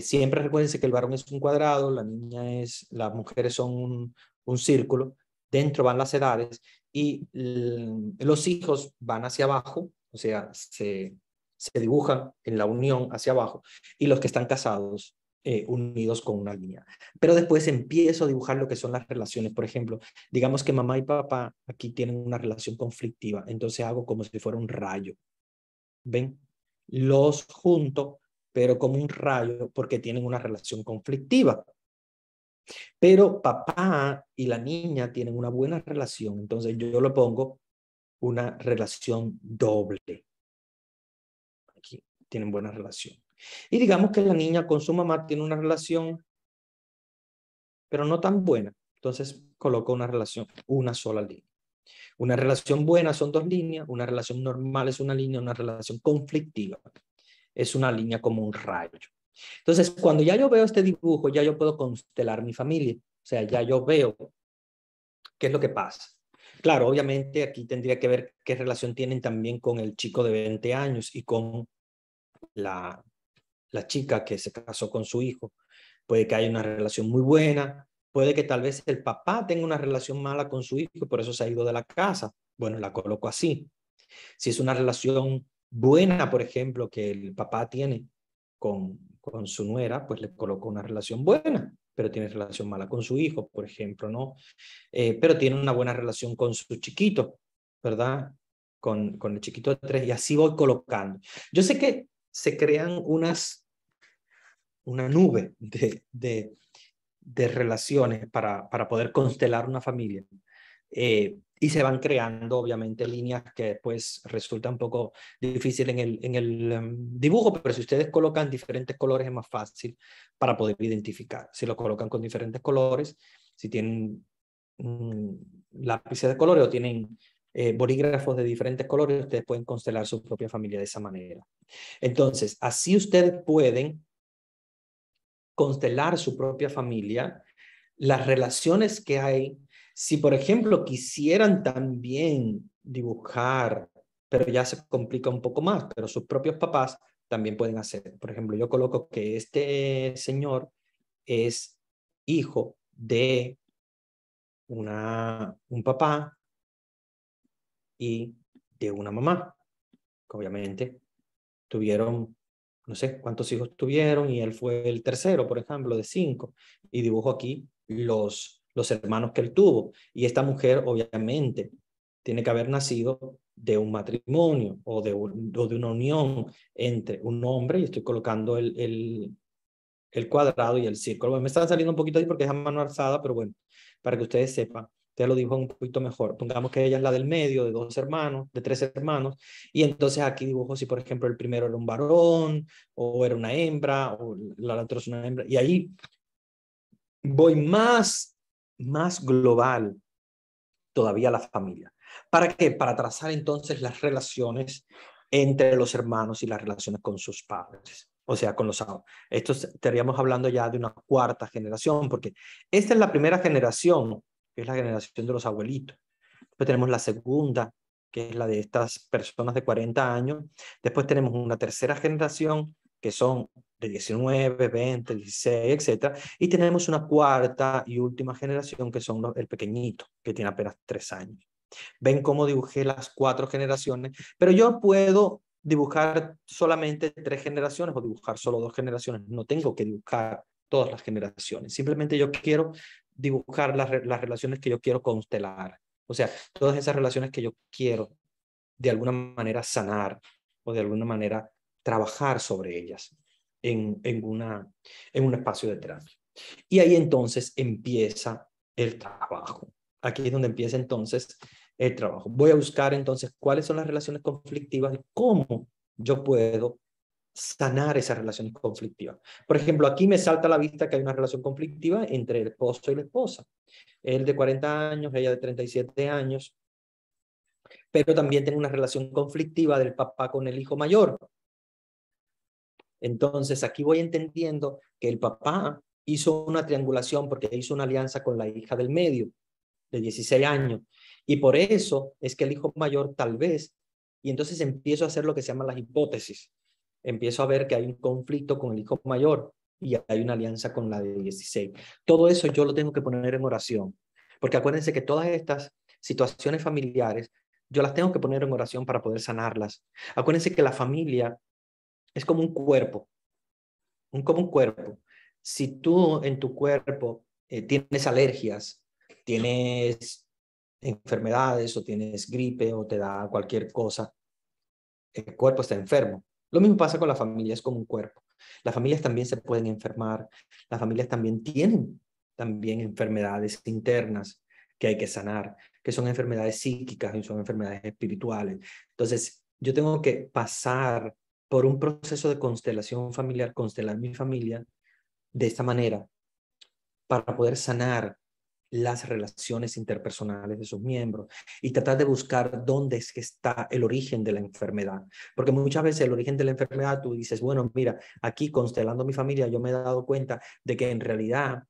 Siempre recuérdense que el varón es un cuadrado, las mujeres son un círculo. Dentro van las edades y los hijos van hacia abajo, o sea, se dibujan en la unión hacia abajo, y los que están casados unidos con una línea. Pero después empiezo a dibujar lo que son las relaciones. Por ejemplo, digamos que mamá y papá aquí tienen una relación conflictiva, entonces hago como si fuera un rayo. ¿Ven? Los junto, pero como un rayo, porque tienen una relación conflictiva. Pero papá y la niña tienen una buena relación, entonces yo lo pongo una relación doble. Aquí tienen buena relación. Y digamos que la niña con su mamá tiene una relación, pero no tan buena. Entonces coloco una relación, una sola línea. Una relación buena son 2 líneas, una relación normal es una línea, una relación conflictiva es una línea como un rayo. Entonces, cuando ya yo veo este dibujo, ya yo puedo constelar mi familia. O sea, ya yo veo qué es lo que pasa. Claro, obviamente aquí tendría que ver qué relación tienen también con el chico de 20 años y con la, la chica que se casó con su hijo. Puede que haya una relación muy buena, puede que tal vez el papá tenga una relación mala con su hijo y por eso se ha ido de la casa. Bueno, la coloco así. Si es una relación buena, por ejemplo, que el papá tiene con su nuera, pues le coloco una relación buena, pero tiene relación mala con su hijo, por ejemplo, ¿no? Pero tiene una buena relación con su chiquito, ¿verdad? Con el chiquito de 3 y así voy colocando. Yo sé que se crean una nube de relaciones para poder constelar una familia. Y se van creando, obviamente, líneas que después resulta un poco difícil en el dibujo, pero si ustedes colocan diferentes colores es más fácil para poder identificar. Si lo colocan con diferentes colores, si tienen lápices de colores o tienen bolígrafos de diferentes colores, ustedes pueden constelar su propia familia de esa manera. Entonces, así ustedes pueden constelar su propia familia, las relaciones que hay. Si, por ejemplo, quisieran también dibujar, pero ya se complica un poco más, pero sus propios papás también pueden hacer. Por ejemplo, yo coloco que este señor es hijo de un papá y de una mamá, que obviamente tuvieron, no sé cuántos hijos tuvieron, y él fue el tercero, por ejemplo, de 5, y dibujo aquí los hermanos que él tuvo. Y esta mujer, obviamente, tiene que haber nacido de un matrimonio o de una unión entre un hombre, y estoy colocando el cuadrado y el círculo. Bueno, me están saliendo un poquito ahí porque es a mano alzada, pero bueno, para que ustedes sepan, te lo dibujo un poquito mejor. Pongamos que ella es la del medio, de 2 hermanos, de 3 hermanos, y entonces aquí dibujo si, por ejemplo, el primero era un varón, o era una hembra, o la otra es una hembra, y ahí voy más global todavía la familia. ¿Para qué? Para trazar entonces las relaciones entre los hermanos y las relaciones con sus padres. O sea, esto estaríamos hablando ya de una cuarta generación, porque esta es la primera generación, que es la generación de los abuelitos. Después tenemos la segunda, que es la de estas personas de 40 años. Después tenemos una tercera generación, que son de 19, 20, 16, etcétera. Y tenemos una cuarta y última generación, que son el pequeñito, que tiene apenas 3 años. Ven cómo dibujé las 4 generaciones, pero yo puedo dibujar solamente 3 generaciones o dibujar solo 2 generaciones. No tengo que dibujar todas las generaciones. Simplemente yo quiero dibujar las relaciones que yo quiero constelar. O sea, todas esas relaciones que yo quiero de alguna manera sanar o de alguna manera trabajar sobre ellas en un espacio de terapia. Y ahí entonces empieza el trabajo. Aquí es donde empieza entonces el trabajo. Voy a buscar entonces cuáles son las relaciones conflictivas y cómo yo puedo sanar esas relaciones conflictivas. Por ejemplo, aquí me salta a la vista que hay una relación conflictiva entre el esposo y la esposa. Él de 40 años, ella de 37 años, pero también tiene una relación conflictiva del papá con el hijo mayor. Entonces, aquí voy entendiendo que el papá hizo una triangulación porque hizo una alianza con la hija del medio, de 16 años. Y por eso es que el hijo mayor tal vez, y entonces empiezo a hacer lo que se llama las hipótesis. Empiezo a ver que hay un conflicto con el hijo mayor y hay una alianza con la de 16. Todo eso yo lo tengo que poner en oración. Porque acuérdense que todas estas situaciones familiares, yo las tengo que poner en oración para poder sanarlas. Acuérdense que la familia es como un cuerpo, como un cuerpo. Si tú en tu cuerpo tienes alergias, tienes enfermedades o tienes gripe o te da cualquier cosa, el cuerpo está enfermo. Lo mismo pasa con la familia, es como un cuerpo. Las familias también se pueden enfermar, las familias también tienen enfermedades internas que hay que sanar, que son enfermedades psíquicas y son enfermedades espirituales. Entonces, yo tengo que pasar por un proceso de constelación familiar, constelar mi familia de esta manera para poder sanar las relaciones interpersonales de sus miembros y tratar de buscar dónde es que está el origen de la enfermedad. Porque muchas veces el origen de la enfermedad, tú dices, bueno, mira, aquí constelando mi familia, yo me he dado cuenta de que en realidad,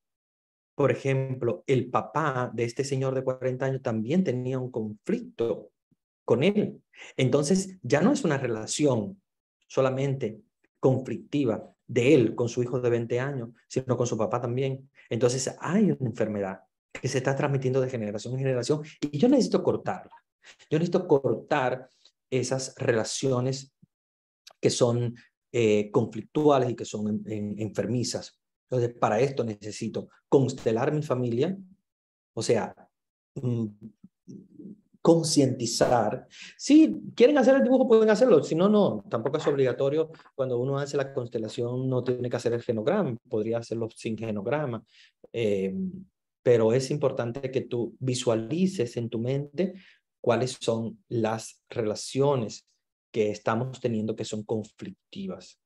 por ejemplo, el papá de este señor de 40 años también tenía un conflicto con él. Entonces, ya no es una relación solamente conflictiva de él con su hijo de 20 años, sino con su papá también. Entonces, hay una enfermedad que se está transmitiendo de generación en generación y yo necesito cortarla. Yo necesito cortar esas relaciones que son conflictuales y que son enfermizas. Entonces, para esto necesito constelar mi familia, o sea, concientizar. Si quieren hacer el dibujo, pueden hacerlo. Si no, no. Tampoco es obligatorio. Cuando uno hace la constelación, no tiene que hacer el genograma. Podría hacerlo sin genograma. Pero es importante que tú visualices en tu mente cuáles son las relaciones que estamos teniendo que son conflictivas,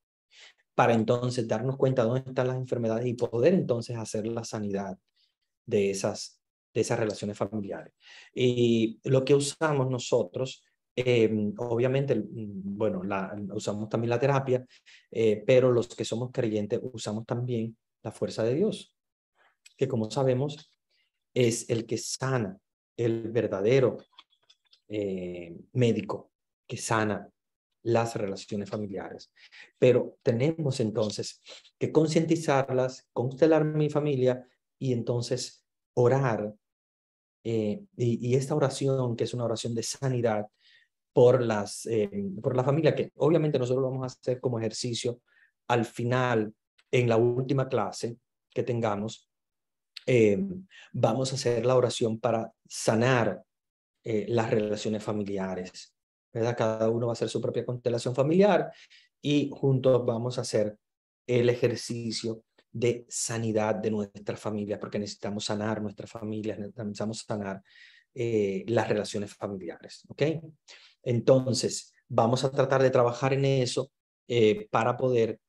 para entonces darnos cuenta de dónde están las enfermedades y poder entonces hacer la sanidad de esas relaciones familiares. Y lo que usamos nosotros, obviamente, bueno, usamos también la terapia, pero los que somos creyentes usamos también la fuerza de Dios, que como sabemos es el que sana, el verdadero médico que sana las relaciones familiares. Pero tenemos entonces que concientizarlas, constelar mi familia y entonces orar. Y esta oración, que es una oración de sanidad por la familia, que obviamente nosotros lo vamos a hacer como ejercicio al final, en la última clase que tengamos, vamos a hacer la oración para sanar las relaciones familiares, ¿verdad? Cada uno va a hacer su propia constelación familiar y juntos vamos a hacer el ejercicio de sanidad de nuestras familias, porque necesitamos sanar nuestras familias, necesitamos sanar las relaciones familiares, ¿ok? Entonces, vamos a tratar de trabajar en eso para poder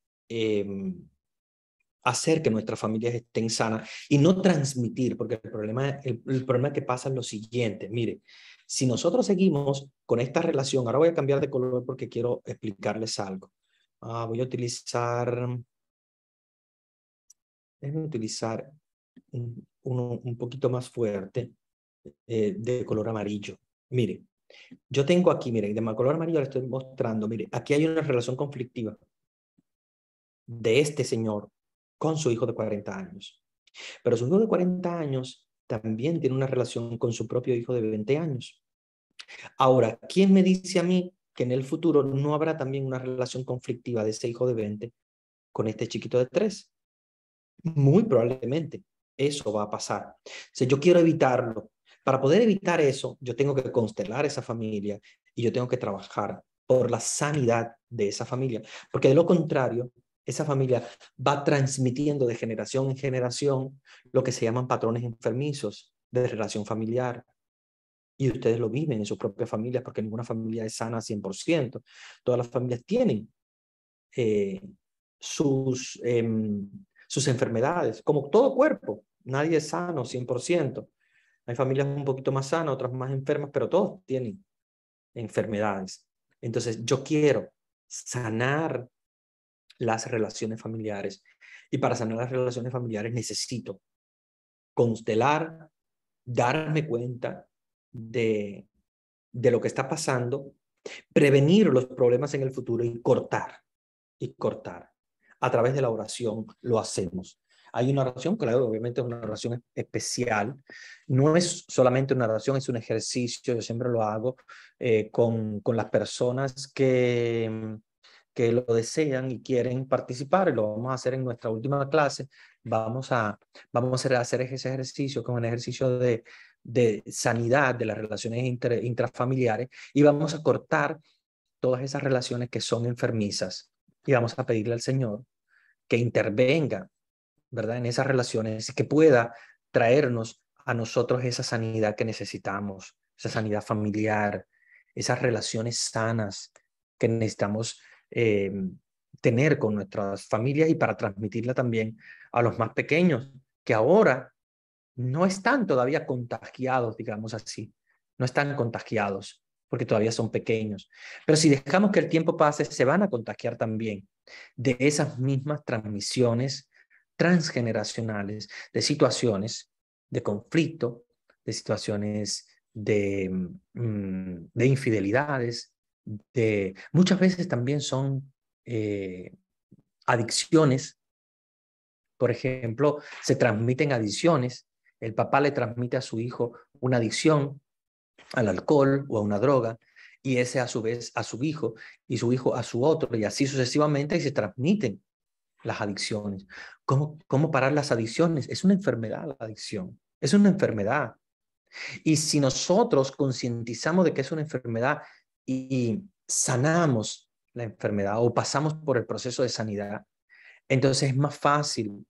hacer que nuestras familias estén sanas y no transmitir, porque el problema que pasa es lo siguiente, mire, si nosotros seguimos con esta relación, ahora voy a cambiar de color porque quiero explicarles algo. voy a utilizar, déjenme utilizar uno un poquito más fuerte, de color amarillo. Mire, yo tengo aquí, mire, de color amarillo le estoy mostrando, mire, aquí hay una relación conflictiva de este señor con su hijo de 40 años. Pero su hijo de 40 años también tiene una relación con su propio hijo de 20 años. Ahora, ¿quién me dice a mí que en el futuro no habrá también una relación conflictiva de ese hijo de 20 con este chiquito de 3? Muy probablemente eso va a pasar. Si yo quiero evitarlo, para poder evitar eso, yo tengo que constelar esa familia y yo tengo que trabajar por la sanidad de esa familia, porque de lo contrario, esa familia va transmitiendo de generación en generación lo que se llaman patrones enfermizos de relación familiar. Y ustedes lo viven en sus propias familias, porque ninguna familia es sana 100%. Todas las familias tienen eh, sus, sus enfermedades, como todo cuerpo. Nadie es sano 100%. Hay familias un poquito más sanas, otras más enfermas, pero todos tienen enfermedades. Entonces, yo quiero sanar las relaciones familiares. Y para sanar las relaciones familiares necesito constelar, darme cuenta de lo que está pasando, prevenir los problemas en el futuro y cortar, y cortar. A través de la oración lo hacemos. Hay una oración, claro, obviamente es una oración especial. No es solamente una oración, es un ejercicio. Yo siempre lo hago con las personas que lo desean y quieren participar. Y lo vamos a hacer en nuestra última clase. Vamos a hacer ese ejercicio como un ejercicio de sanidad de las relaciones intrafamiliares y vamos a cortar todas esas relaciones que son enfermizas y vamos a pedirle al Señor que intervenga, ¿verdad? En esas relaciones y que pueda traernos a nosotros esa sanidad que necesitamos, esa sanidad familiar, esas relaciones sanas que necesitamos eh, tener con nuestras familias y para transmitirla también a los más pequeños, que ahora no están todavía contagiados, digamos así, no están contagiados porque todavía son pequeños. Pero si dejamos que el tiempo pase, se van a contagiar también de esas mismas transmisiones transgeneracionales, de situaciones de conflicto, de situaciones de infidelidades, muchas veces también son adicciones. Por ejemplo, se transmiten adicciones. El papá le transmite a su hijo una adicción al alcohol o a una droga, y ese a su vez a su hijo, y su hijo a su otro, y así sucesivamente, y se transmiten las adicciones. ¿Cómo parar las adicciones? Es una enfermedad la adicción, es una enfermedad. Y si nosotros concientizamos de que es una enfermedad y sanamos la enfermedad o pasamos por el proceso de sanidad, entonces es más fácil,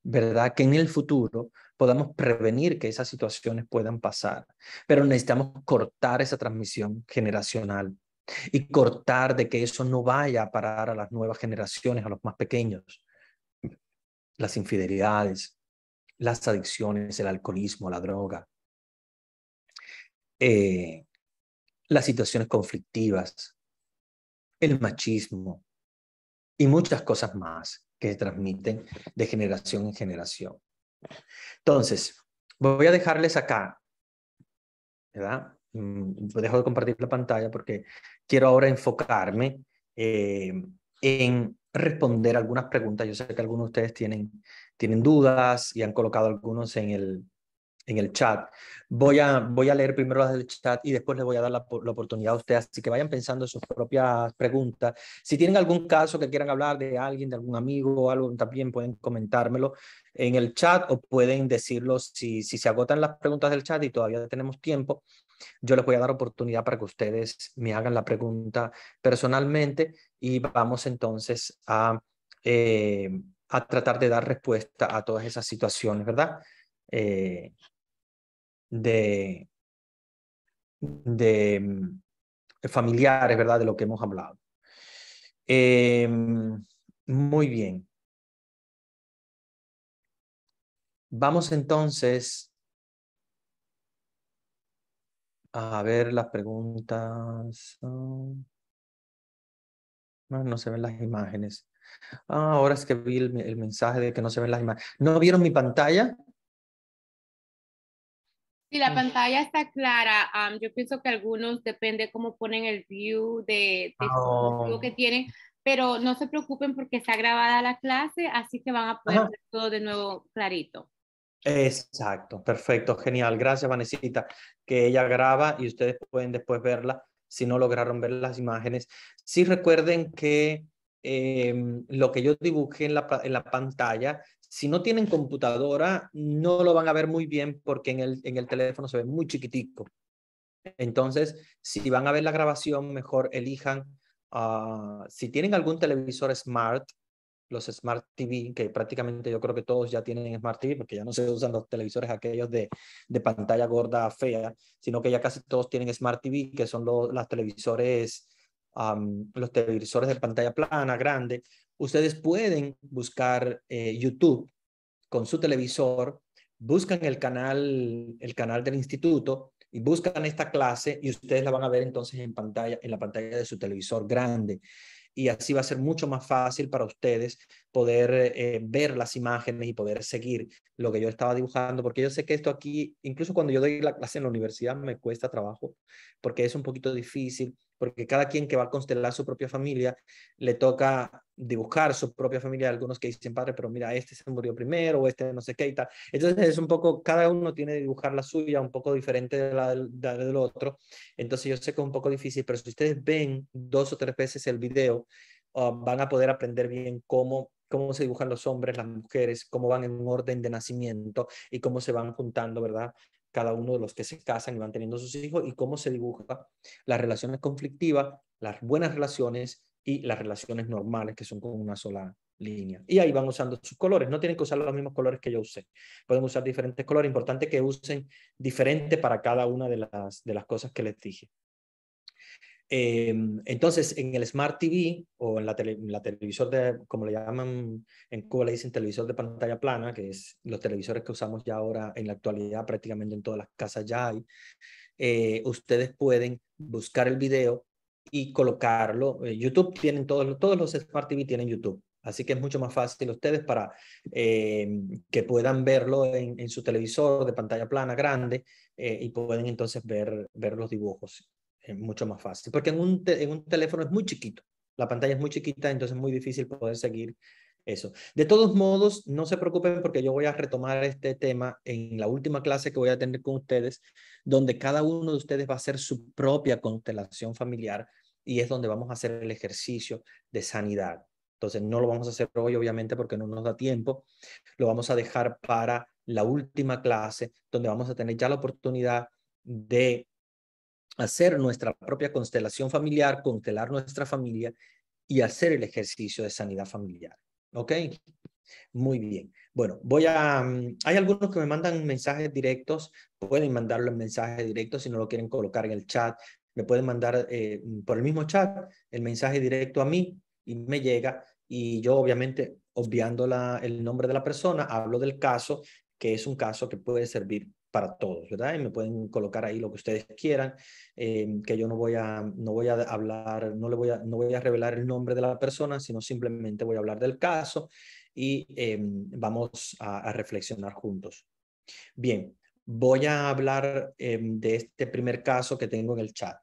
¿verdad? Que en el futuro podamos prevenir que esas situaciones puedan pasar. Pero necesitamos cortar esa transmisión generacional y cortar de que eso no vaya a parar a las nuevas generaciones, a los más pequeños. Las infidelidades, las adicciones, el alcoholismo, la droga, eh, las situaciones conflictivas, el machismo y muchas cosas más que se transmiten de generación en generación. Entonces, voy a dejarles acá, ¿verdad? Dejo de compartir la pantalla porque quiero ahora enfocarme en responder algunas preguntas. Yo sé que algunos de ustedes tienen dudas y han colocado algunos en el chat. Voy a leer primero las del chat y después les voy a dar la oportunidad a ustedes, así que vayan pensando en sus propias preguntas. Si tienen algún caso que quieran hablar de alguien, de algún amigo o algo, también pueden comentármelo en el chat o pueden decirlo si se agotan las preguntas del chat y todavía tenemos tiempo. Yo les voy a dar oportunidad para que ustedes me hagan la pregunta personalmente y vamos entonces a tratar de dar respuesta a todas esas situaciones, ¿verdad? Eh, de, de familiares, ¿verdad? De lo que hemos hablado. Muy bien. Vamos entonces a ver las preguntas. No, no se ven las imágenes. Ah, ahora es que vi el mensaje de que no se ven las imágenes. ¿No vieron mi pantalla? Si la pantalla está clara, yo pienso que algunos depende cómo ponen el view de su dispositivo Oh, que tienen, pero no se preocupen porque está grabada la clase, así que van a poder ajá. ver todo de nuevo clarito. Exacto, perfecto, genial. Gracias, Vanesita, que ella graba y ustedes pueden después verla si no lograron ver las imágenes. Sí recuerden que lo que yo dibujé en la pantalla, si no tienen computadora, no lo van a ver muy bien porque en el teléfono se ve muy chiquitico. Entonces, si van a ver la grabación, mejor elijan, si tienen algún televisor smart, los Smart TV, que prácticamente yo creo que todos ya tienen Smart TV, porque ya no se usan los televisores aquellos de pantalla gorda fea, sino que ya casi todos tienen Smart TV, que son los televisores de pantalla plana, grande. Ustedes pueden buscar YouTube con su televisor, buscan el canal del instituto y buscan esta clase y ustedes la van a ver entonces en la pantalla de su televisor grande. Y así va a ser mucho más fácil para ustedes poder ver las imágenes y poder seguir lo que yo estaba dibujando, porque yo sé que esto aquí, incluso cuando yo doy la clase en la universidad, me cuesta trabajo, porque es un poquito difícil, porque cada quien que va a constelar su propia familia, le toca dibujar su propia familia. Algunos que dicen, padre, pero mira, este se murió primero, o este no sé qué y tal. Entonces es un poco, cada uno tiene que dibujar la suya, un poco diferente de la del otro. Entonces yo sé que es un poco difícil, pero si ustedes ven 2 o 3 veces el video, van a poder aprender bien cómo se dibujan los hombres, las mujeres, cómo van en un orden de nacimiento y cómo se van juntando, ¿verdad? Cada uno de los que se casan y van teniendo sus hijos y cómo se dibuja las relaciones conflictivas, las buenas relaciones y las relaciones normales que son con una sola línea. Y ahí van usando sus colores. No tienen que usar los mismos colores que yo usé. Pueden usar diferentes colores. Importante que usen diferente para cada una de las cosas que les dije. Entonces, en el Smart TV o en la televisor como le llaman en Cuba, le dicen televisor de pantalla plana, que es los televisores que usamos ya ahora en la actualidad, prácticamente en todas las casas ya hay, ustedes pueden buscar el video y colocarlo. YouTube tienen todos los Smart TV tienen YouTube. Así que es mucho más fácil ustedes para que puedan verlo en su televisor de pantalla plana grande y pueden entonces ver los dibujos. Es mucho más fácil. Porque en un teléfono es muy chiquito. La pantalla es muy chiquita, entonces es muy difícil poder seguir eso. De todos modos, no se preocupen porque yo voy a retomar este tema en la última clase que voy a tener con ustedes, donde cada uno de ustedes va a hacer su propia constelación familiar y es donde vamos a hacer el ejercicio de sanidad. Entonces, no lo vamos a hacer hoy, obviamente, porque no nos da tiempo. Lo vamos a dejar para la última clase, donde vamos a tener ya la oportunidad de hacer nuestra propia constelación familiar, constelar nuestra familia y hacer el ejercicio de sanidad familiar. ¿Ok? Muy bien. Bueno, hay algunos que me mandan mensajes directos. Pueden mandarlo en mensajes directos si no lo quieren colocar en el chat. Me pueden mandar por el mismo chat el mensaje directo a mí y me llega. Y yo, obviamente, obviando el nombre de la persona, hablo del caso, que es un caso que puede servir para todos, ¿verdad? Y me pueden colocar ahí lo que ustedes quieran, que yo no voy a hablar, no voy a revelar el nombre de la persona, sino simplemente voy a hablar del caso y vamos a reflexionar juntos. Bien, voy a hablar de este primer caso que tengo en el chat.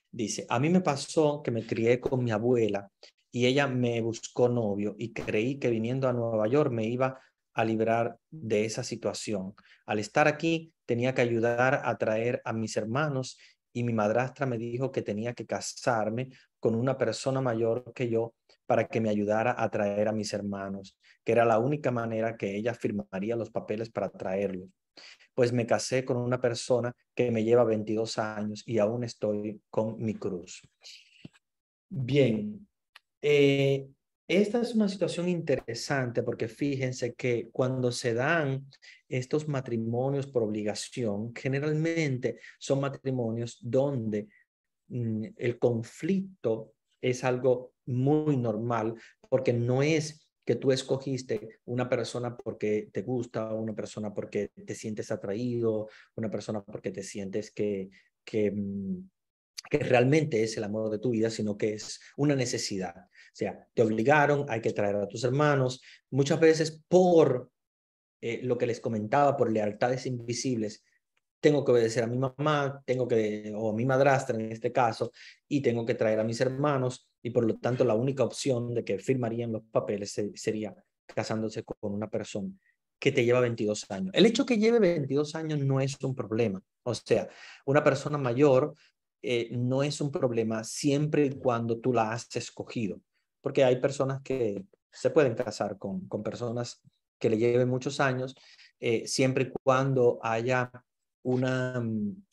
Dice, a mí me pasó que me crié con mi abuela y ella me buscó novio y creí que viniendo a Nueva York me iba a librar de esa situación. Al estar aquí tenía que ayudar a traer a mis hermanos y mi madrastra me dijo que tenía que casarme con una persona mayor que yo para que me ayudara a traer a mis hermanos, que era la única manera que ella firmaría los papeles para traerlos. Pues me casé con una persona que me lleva 22 años y aún estoy con mi cruz. Bien, eh, esta es una situación interesante porque fíjense que cuando se dan estos matrimonios por obligación, generalmente son matrimonios donde el conflicto es algo muy normal porque no es que tú escogiste una persona porque te gusta, una persona porque te sientes atraído, una persona porque te sientes que que realmente es el amor de tu vida, sino que es una necesidad. O sea, te obligaron, hay que traer a tus hermanos, muchas veces por lo que les comentaba, por lealtades invisibles, tengo que obedecer a mi mamá, o a mi madrastra en este caso, y tengo que traer a mis hermanos, y por lo tanto la única opción de que firmarían los papeles sería casándose con una persona que te lleva 22 años. El hecho que lleve 22 años no es un problema. O sea, una persona mayor no es un problema siempre y cuando tú la has escogido, porque hay personas que se pueden casar con personas que le lleven muchos años, siempre y cuando haya una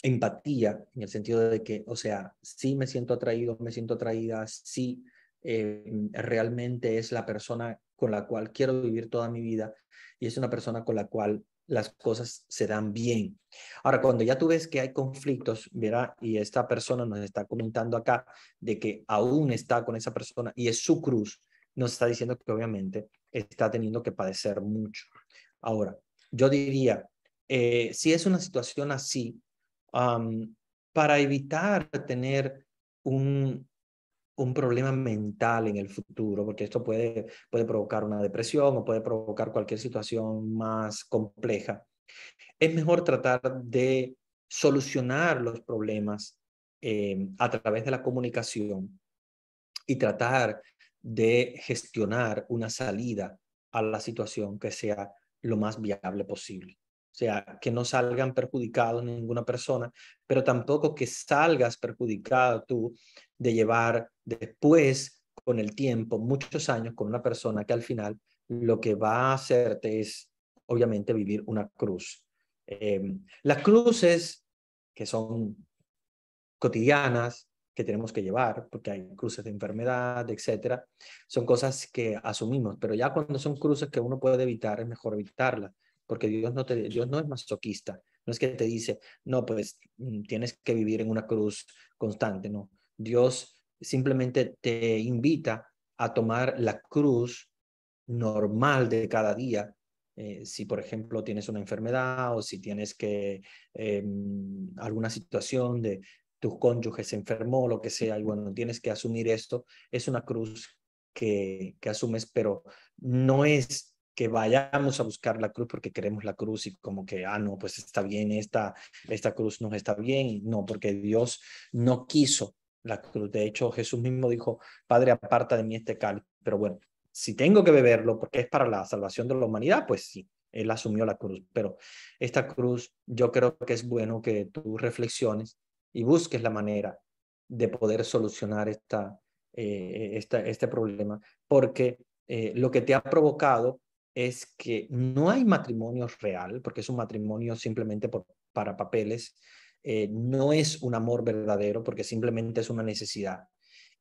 empatía en el sentido de que, o sea, sí me siento atraído, me siento atraída, sí realmente es la persona con la cual quiero vivir toda mi vida y es una persona con la cual las cosas se dan bien. Ahora, cuando ya tú ves que hay conflictos, verá, y esta persona nos está comentando acá de que aún está con esa persona y es su cruz, nos está diciendo que obviamente está teniendo que padecer mucho. Ahora, yo diría, si es una situación así, para evitar tener un problema mental en el futuro, porque esto puede provocar una depresión o puede provocar cualquier situación más compleja, es mejor tratar de solucionar los problemas a través de la comunicación y tratar de gestionar una salida a la situación que sea lo más viable posible. O sea, que no salgan perjudicados ninguna persona, pero tampoco que salgas perjudicado tú de llevar después, con el tiempo, muchos años con una persona que al final lo que va a hacerte es, obviamente, vivir una cruz. Las cruces, que son cotidianas, que tenemos que llevar, porque hay cruces de enfermedad, etcétera, son cosas que asumimos, pero ya cuando son cruces que uno puede evitar, es mejor evitarlas, porque Dios no es masoquista, no es que te dice, no, pues tienes que vivir en una cruz constante, no. Dios simplemente te invita a tomar la cruz normal de cada día. Si, por ejemplo, tienes una enfermedad o si tienes que alguna situación de tu cónyuge se enfermó, lo que sea, y bueno, tienes que asumir esto, es una cruz que asumes, pero no es que vayamos a buscar la cruz porque queremos la cruz y como que, no, pues está bien, esta cruz nos está bien, no, porque Dios no quiso la cruz. De hecho, Jesús mismo dijo, Padre, aparta de mí este cáliz, pero bueno, si tengo que beberlo porque es para la salvación de la humanidad, pues sí, él asumió la cruz, pero esta cruz yo creo que es bueno que tú reflexiones y busques la manera de poder solucionar este problema, porque lo que te ha provocado es que no hay matrimonio real, porque es un matrimonio simplemente para papeles, no es un amor verdadero, porque simplemente es una necesidad,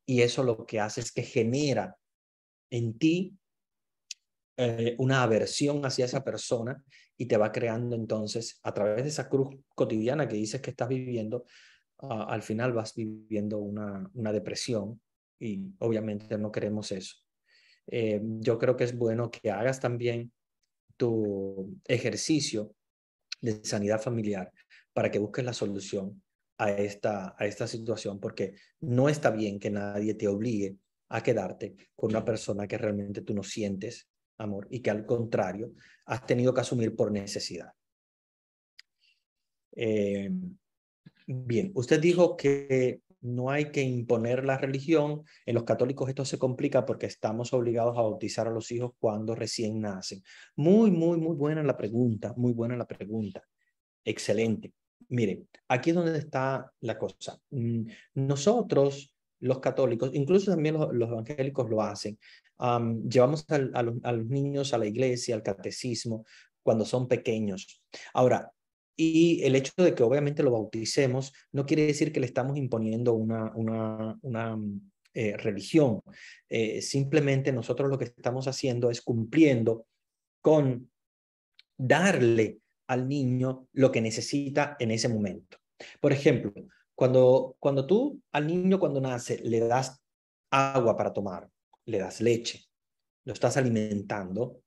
y eso lo que hace es que genera en ti una aversión hacia esa persona y te va creando entonces, a través de esa cruz cotidiana que dices que estás viviendo, al final vas viviendo una depresión y obviamente no queremos eso. Yo creo que es bueno que hagas también tu ejercicio de sanidad familiar para que busques la solución a esta situación, porque no está bien que nadie te obligue a quedarte con una persona que realmente tú no sientes amor y que al contrario has tenido que asumir por necesidad. Bien, usted dijo que no hay que imponer la religión. En los católicos esto se complica porque estamos obligados a bautizar a los hijos cuando recién nacen. Muy buena la pregunta, muy buena la pregunta. Excelente. Mire, aquí es donde está la cosa. Nosotros, los católicos, incluso también los evangélicos lo hacen, llevamos a los niños a la iglesia, al catecismo, cuando son pequeños. Ahora, y el hecho de que obviamente lo bauticemos no quiere decir que le estamos imponiendo una religión. Simplemente nosotros lo que estamos haciendo es cumpliendo con darle al niño lo que necesita en ese momento. Por ejemplo, cuando tú al niño cuando nace le das agua para tomar, le das leche, lo estás alimentando,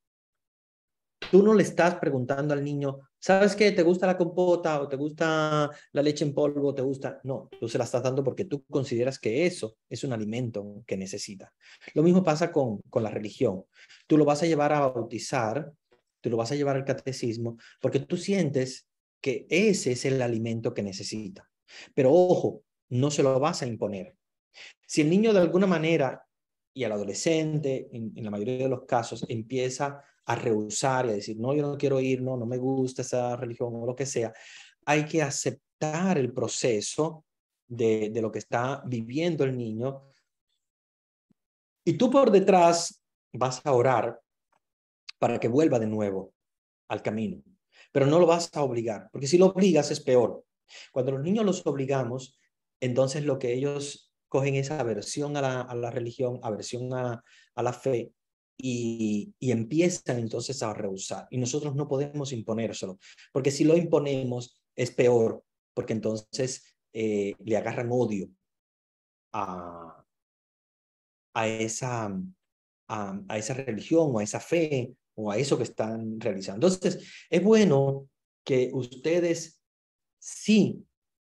Tú no le estás preguntando al niño, ¿sabes qué? ¿Te gusta la compota o te gusta la leche en polvo? ¿Te gusta? No, tú se la estás dando porque tú consideras que eso es un alimento que necesita. Lo mismo pasa con la religión. Tú lo vas a llevar a bautizar, tú lo vas a llevar al catecismo porque tú sientes que ese es el alimento que necesita. Pero ojo, no se lo vas a imponer. Si el niño de alguna manera y el adolescente, en la mayoría de los casos, empieza a rehusar y a decir, no, yo no quiero ir, no, no me gusta esa religión o lo que sea, hay que aceptar el proceso de lo que está viviendo el niño. Y tú por detrás vas a orar para que vuelva de nuevo al camino. Pero no lo vas a obligar, porque si lo obligas es peor. Cuando los niños los obligamos, entonces lo que ellos cogen es aversión a la religión, aversión a la fe, y empiezan entonces a rehusar. Y nosotros no podemos imponérselo, porque si lo imponemos es peor, porque entonces le agarran odio a, a esa a esa religión o a esa fe o a eso que están realizando. Entonces, es bueno que ustedes sí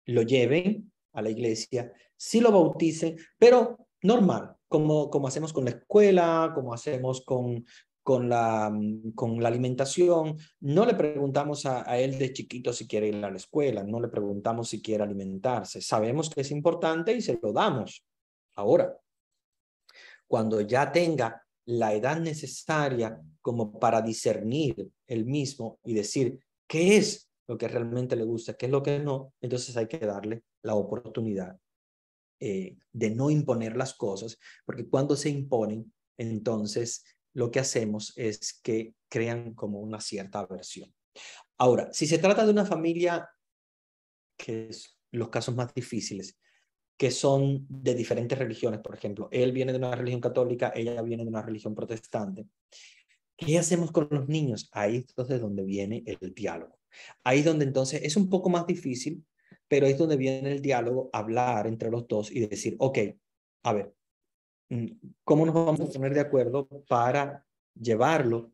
lo lleven a la iglesia, sí lo bauticen, pero normal, como hacemos con la escuela, como hacemos con la alimentación. No le preguntamos a él de chiquito si quiere ir a la escuela, no le preguntamos si quiere alimentarse. Sabemos que es importante y se lo damos. Ahora, cuando ya tenga la edad necesaria como para discernir el mismo y decir qué es lo que realmente le gusta, qué es lo que no, entonces hay que darle la oportunidad de no imponer las cosas, porque cuando se imponen, entonces lo que hacemos es que crean como una cierta aversión. Ahora, si se trata de una familia, que es los casos más difíciles, que son de diferentes religiones, por ejemplo, él viene de una religión católica, ella viene de una religión protestante. ¿Qué hacemos con los niños? Ahí es entonces donde viene el diálogo. Ahí es donde entonces es un poco más difícil, pero es donde viene el diálogo, hablar entre los dos y decir, ok, a ver, ¿cómo nos vamos a poner de acuerdo para llevarlo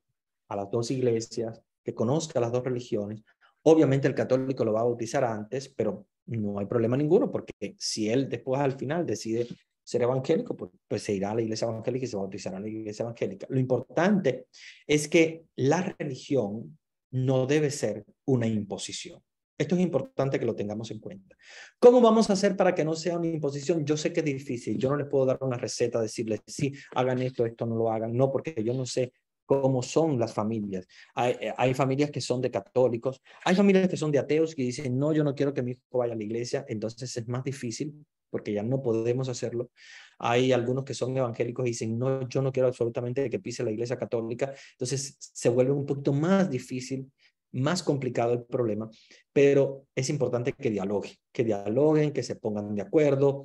a las dos iglesias, que conozca las dos religiones? Obviamente el católico lo va a bautizar antes, pero no hay problema ninguno, porque si él después al final decide ser evangélico, pues se irá a la iglesia evangélica y se bautizará en la iglesia evangélica. Lo importante es que la religión no debe ser una imposición. Esto es importante que lo tengamos en cuenta. ¿Cómo vamos a hacer para que no sea una imposición? Yo sé que es difícil. Yo no les puedo dar una receta, decirles, sí, hagan esto, esto no lo hagan. No, porque yo no sé cómo son las familias. Hay familias que son de católicos, hay familias que son de ateos que dicen, no, yo no quiero que mi hijo vaya a la iglesia. Entonces es más difícil porque ya no podemos hacerlo. Hay algunos que son evangélicos y dicen, no, yo no quiero absolutamente que pise la iglesia católica. Entonces se vuelve un poquito más difícil, más complicado el problema, pero es importante que dialoguen, que se pongan de acuerdo,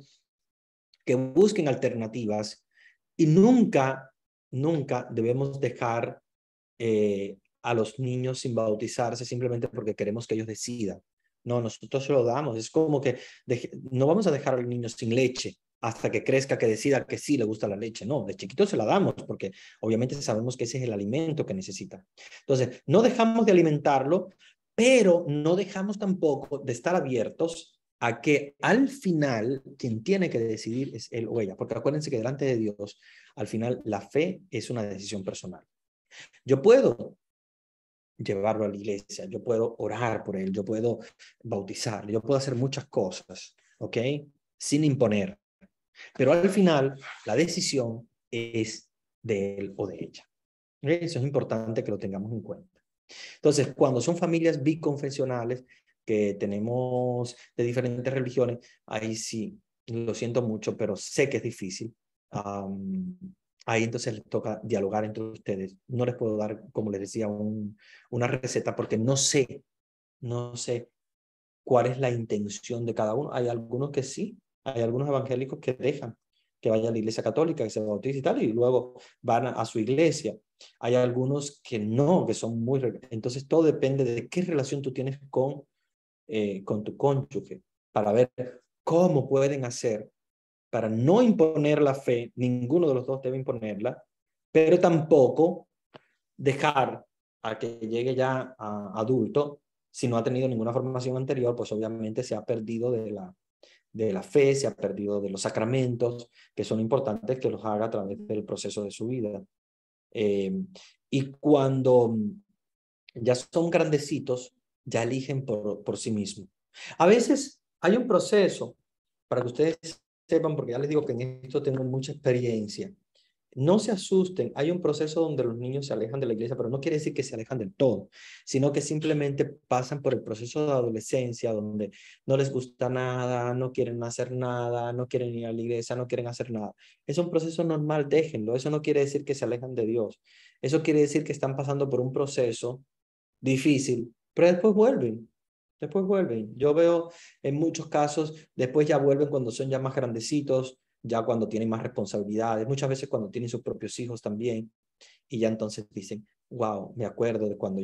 que busquen alternativas y nunca debemos dejar a los niños sin bautizarse simplemente porque queremos que ellos decidan. No, nosotros se lo damos. Es como que no vamos a dejar al niño sin leche hasta que crezca, que decida que sí le gusta la leche. No, de chiquito se la damos porque obviamente sabemos que ese es el alimento que necesita. Entonces, no dejamos de alimentarlo, pero no dejamos tampoco de estar abiertos a que al final quien tiene que decidir es él o ella, porque acuérdense que delante de Dios, al final la fe es una decisión personal. Yo puedo llevarlo a la iglesia, yo puedo orar por él, yo puedo bautizarlo, yo puedo hacer muchas cosas, ¿ok? Sin imponer. Pero al final, la decisión es de él o de ella. ¿Okay? Eso es importante que lo tengamos en cuenta. Entonces, cuando son familias biconfesionales, que tenemos de diferentes religiones, ahí sí, lo siento mucho, pero sé que es difícil. Ahí entonces les toca dialogar entre ustedes. No les puedo dar, como les decía, una receta porque no sé cuál es la intención de cada uno. Hay algunos que sí, hay algunos evangélicos que dejan que vaya a la iglesia católica, que se bautice y tal, y luego van a su iglesia. Hay algunos que no, que son muy... Entonces todo depende de qué relación tú tienes con tu cónyuge, para ver cómo pueden hacer para no imponer la fe, ninguno de los dos debe imponerla, pero tampoco dejar a que llegue ya a adulto, si no ha tenido ninguna formación anterior, pues obviamente se ha perdido de la fe, se ha perdido de los sacramentos, que son importantes que los haga a través del proceso de su vida. Y cuando ya son grandecitos, ya eligen por sí mismos. A veces hay un proceso, para que ustedes sepan, porque ya les digo que en esto tengo mucha experiencia. No se asusten, hay un proceso donde los niños se alejan de la iglesia, pero no quiere decir que se alejan del todo, sino que simplemente pasan por el proceso de adolescencia, donde no les gusta nada, no quieren hacer nada, no quieren ir a la iglesia, no quieren hacer nada. Es un proceso normal, déjenlo. Eso no quiere decir que se alejan de Dios. Eso quiere decir que están pasando por un proceso difícil, pero después vuelven. Después vuelven. Yo veo en muchos casos, después ya vuelven cuando son ya más grandecitos, ya cuando tienen más responsabilidades, muchas veces cuando tienen sus propios hijos también, y ya entonces dicen, wow, me acuerdo de cuando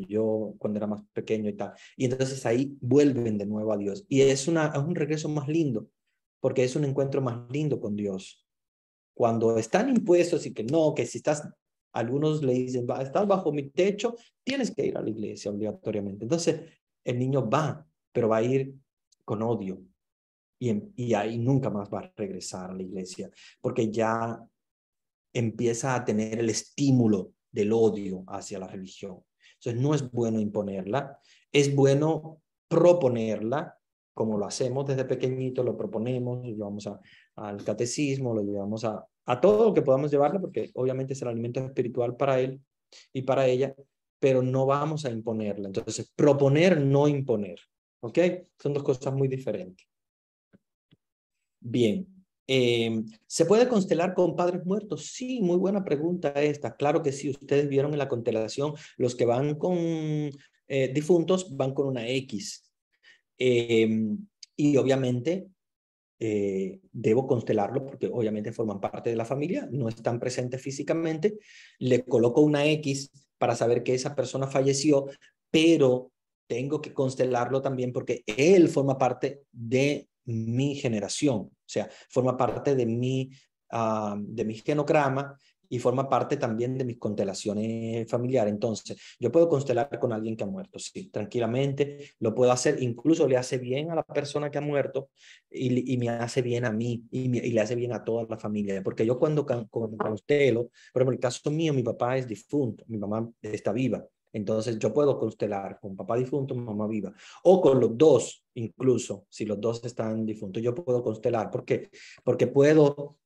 era más pequeño y tal. Y entonces ahí vuelven de nuevo a Dios. Y es un regreso más lindo, porque es un encuentro más lindo con Dios. Cuando están impuestos y que no, que si estás, algunos le dicen, estás bajo mi techo, tienes que ir a la iglesia obligatoriamente. Entonces, el niño va, pero va a ir con odio y ahí nunca más va a regresar a la iglesia, porque ya empieza a tener el estímulo del odio hacia la religión. Entonces, no es bueno imponerla, es bueno proponerla, como lo hacemos desde pequeñito, lo proponemos, lo llevamos al catecismo, lo llevamos a todo lo que podamos llevarle, porque obviamente es el alimento espiritual para él y para ella, pero no vamos a imponerla. Entonces, proponer, no imponer. ¿Ok? Son dos cosas muy diferentes. Bien. ¿Se puede constelar con padres muertos? Sí, muy buena pregunta esta. Claro que sí, ustedes vieron en la constelación, los que van con difuntos van con una X. Y obviamente debo constelarlo porque obviamente forman parte de la familia, no están presentes físicamente. Le coloco una X para saber que esa persona falleció, pero tengo que constelarlo también porque él forma parte de mi generación, o sea, forma parte de mi genograma y forma parte también de mis constelaciones familiares. Entonces, yo puedo constelar con alguien que ha muerto, sí, tranquilamente, lo puedo hacer, incluso le hace bien a la persona que ha muerto y me hace bien a mí y le hace bien a toda la familia, porque yo cuando constelo, por ejemplo, en el caso mío, mi papá es difunto, mi mamá está viva. Entonces yo puedo constelar con papá difunto, mamá viva, o con los dos, incluso si los dos están difuntos, yo puedo constelar. ¿Por qué? Porque puedo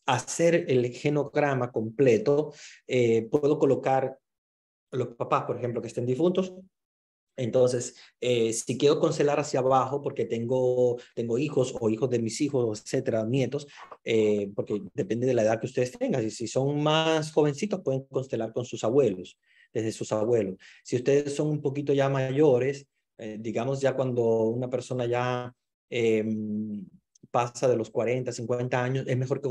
hacer el genograma completo, puedo colocar los papás, por ejemplo, que estén difuntos. Entonces, si quiero constelar hacia abajo, porque tengo hijos o hijos de mis hijos, etcétera, nietos, porque depende de la edad que ustedes tengan. Y si son más jovencitos, pueden constelar con sus abuelos, desde sus abuelos. Si ustedes son un poquito ya mayores, digamos ya cuando una persona ya eh, pasa de los 40, 50 años, es mejor que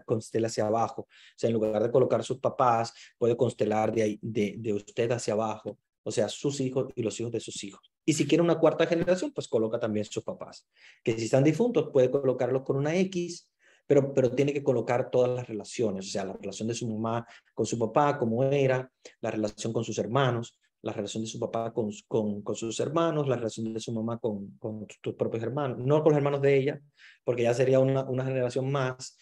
constele hacia abajo. O sea, en lugar de colocar sus papás, puede constelar de usted hacia abajo, o sea, sus hijos y los hijos de sus hijos. Y si quiere una cuarta generación, pues coloca también sus papás. Que si están difuntos, puede colocarlos con una X, pero tiene que colocar todas las relaciones, o sea, la relación de su mamá con su papá, cómo era, la relación con sus hermanos, la relación de su papá con sus hermanos, la relación de su mamá con tus propios hermanos, no con los hermanos de ella, porque ya sería una generación más,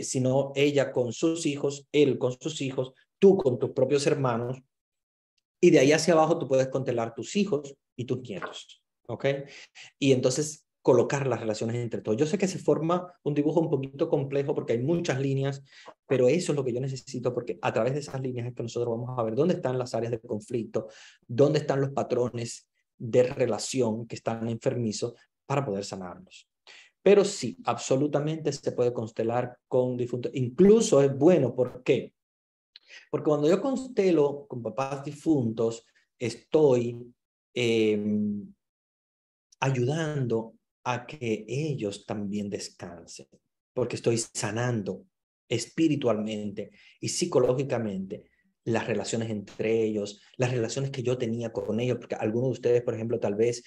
sino ella con sus hijos, él con sus hijos, tú con tus propios hermanos, y de ahí hacia abajo tú puedes constelar tus hijos y tus nietos, ¿ok? Y entonces colocar las relaciones entre todos. Yo sé que se forma un dibujo un poquito complejo porque hay muchas líneas, pero eso es lo que yo necesito porque a través de esas líneas es que nosotros vamos a ver dónde están las áreas de conflicto, dónde están los patrones de relación que están enfermizos para poder sanarlos. Pero sí, absolutamente se puede constelar con difuntos. Incluso es bueno, ¿por qué? Porque cuando yo constelo con papás difuntos, estoy ayudando a que ellos también descansen, porque estoy sanando espiritualmente y psicológicamente las relaciones entre ellos, las relaciones que yo tenía con ellos, porque algunos de ustedes, por ejemplo, tal vez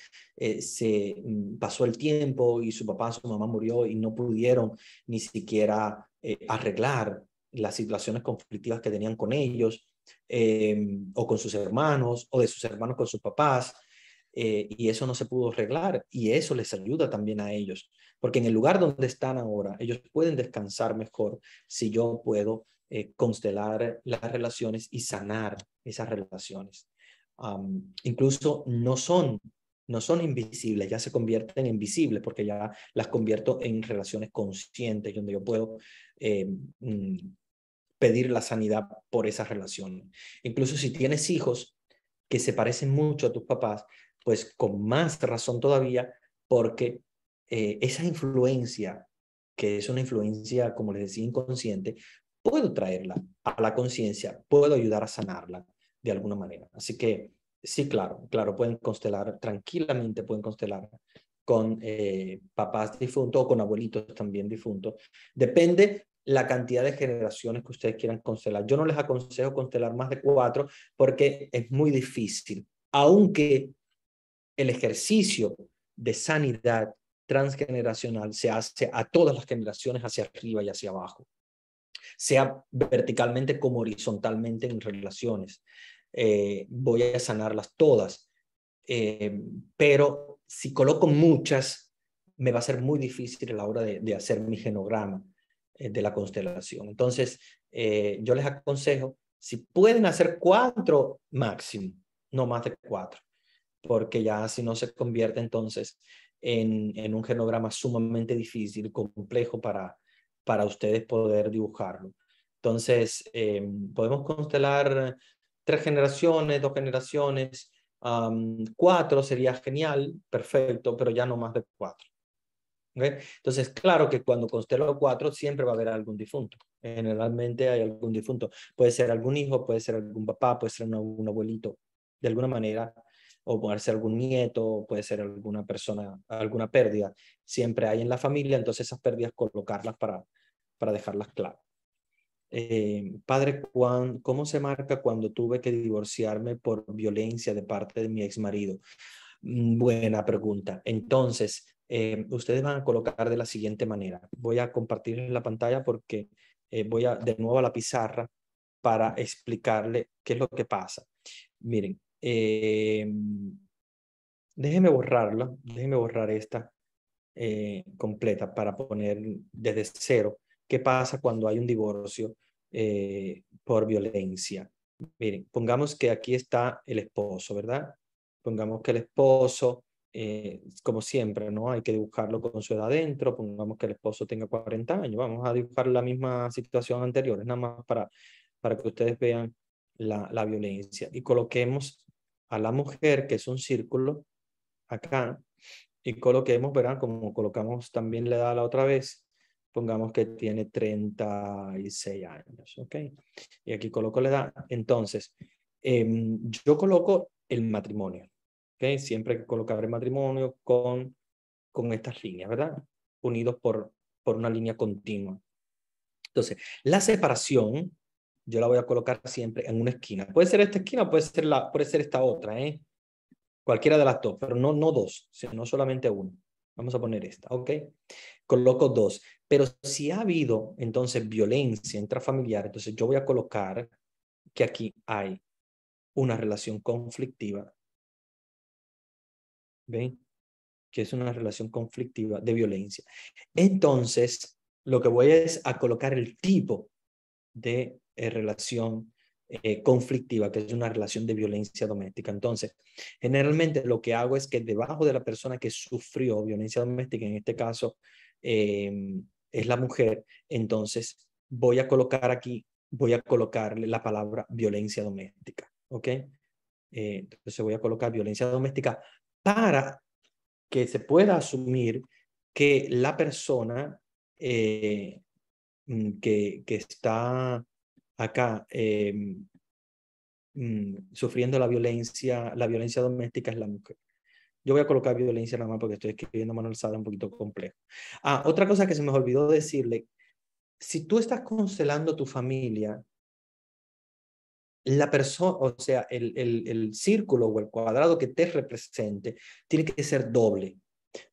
pasó el tiempo y su papá, su mamá murió y no pudieron ni siquiera arreglar las situaciones conflictivas que tenían con ellos. o con sus hermanos, o de sus hermanos con sus papás, y eso no se pudo arreglar, y eso les ayuda también a ellos, porque en el lugar donde están ahora, ellos pueden descansar mejor si yo puedo constelar las relaciones y sanar esas relaciones. Incluso no son invisibles, ya se convierten en visibles porque ya las convierto en relaciones conscientes, donde yo puedo eh, mm, pedir la sanidad por esas relaciones. Incluso si tienes hijos que se parecen mucho a tus papás, pues con más razón todavía, porque esa influencia, que es una influencia, como les decía, inconsciente, puedo traerla a la conciencia, puedo ayudar a sanarla de alguna manera. Así que sí, claro, pueden constelar tranquilamente, pueden constelar con papás difuntos o con abuelitos también difuntos. Depende la cantidad de generaciones que ustedes quieran constelar. Yo no les aconsejo constelar más de 4 porque es muy difícil, aunque el ejercicio de sanidad transgeneracional se hace a todas las generaciones hacia arriba y hacia abajo, sea verticalmente como horizontalmente en relaciones. Voy a sanarlas todas, pero si coloco muchas, me va a ser muy difícil a la hora de hacer mi genograma de la constelación. Entonces, yo les aconsejo, si pueden hacer 4 máximo, no más de 4, porque ya si no se convierte entonces en un genograma sumamente difícil, complejo para ustedes poder dibujarlo. Entonces, podemos constelar 3 generaciones, 2 generaciones, 4 sería genial, perfecto, pero ya no más de 4. ¿Okay? Entonces, claro que cuando constelo 4 siempre va a haber algún difunto. Generalmente hay algún difunto. Puede ser algún hijo, puede ser algún papá, puede ser un abuelito, de alguna manera, o puede ser algún nieto, puede ser alguna persona, alguna pérdida. Siempre hay en la familia, entonces esas pérdidas colocarlas para dejarlas claras. Padre, ¿cómo se marca cuando tuve que divorciarme por violencia de parte de mi exmarido? Buena pregunta. Entonces, ustedes van a colocar de la siguiente manera. Voy a compartir la pantalla porque voy de nuevo a la pizarra para explicarle qué es lo que pasa. Miren, déjenme borrarla, déjenme borrar esta completa para poner desde cero qué pasa cuando hay un divorcio por violencia. Miren, pongamos que aquí está el esposo, ¿verdad? Pongamos que el esposo, como siempre, ¿no? Hay que dibujarlo con su edad adentro. Pongamos que el esposo tenga 40 años. Vamos a dibujar la misma situación anterior, nada más para que ustedes vean la violencia. Y coloquemos a la mujer, que es un círculo, acá, y coloquemos, verán, como colocamos también la edad la otra vez, pongamos que tiene 36 años, ¿ok? Y aquí coloco la edad. Entonces, yo coloco el matrimonio, ¿ok? Siempre hay que colocar el matrimonio con estas líneas, ¿verdad? Unidos por una línea continua. Entonces, la separación, yo la voy a colocar siempre en una esquina. Puede ser esta esquina, puede ser esta otra, ¿eh? Cualquiera de las dos, pero no 2, sino solamente una. Vamos a poner esta, ¿ok? Coloco 2. Pero si ha habido entonces violencia intrafamiliar, entonces yo voy a colocar que aquí hay una relación conflictiva, ¿ven? Que es una relación conflictiva de violencia. Entonces, lo que voy es a colocar el tipo de relación conflictiva, que es una relación de violencia doméstica. Entonces, generalmente lo que hago es que debajo de la persona que sufrió violencia doméstica, en este caso es la mujer, entonces voy a colocar aquí, voy a colocarle la palabra violencia doméstica, ¿ok? Entonces voy a colocar violencia doméstica para que se pueda asumir que la persona que está acá sufriendo la violencia doméstica es la mujer. Yo voy a colocar violencia nada más porque estoy escribiendo a mano alzada un poquito complejo. Otra cosa que se me olvidó decirle, si tú estás constelando tu familia, la persona, o sea, el círculo o el cuadrado que te represente tiene que ser doble.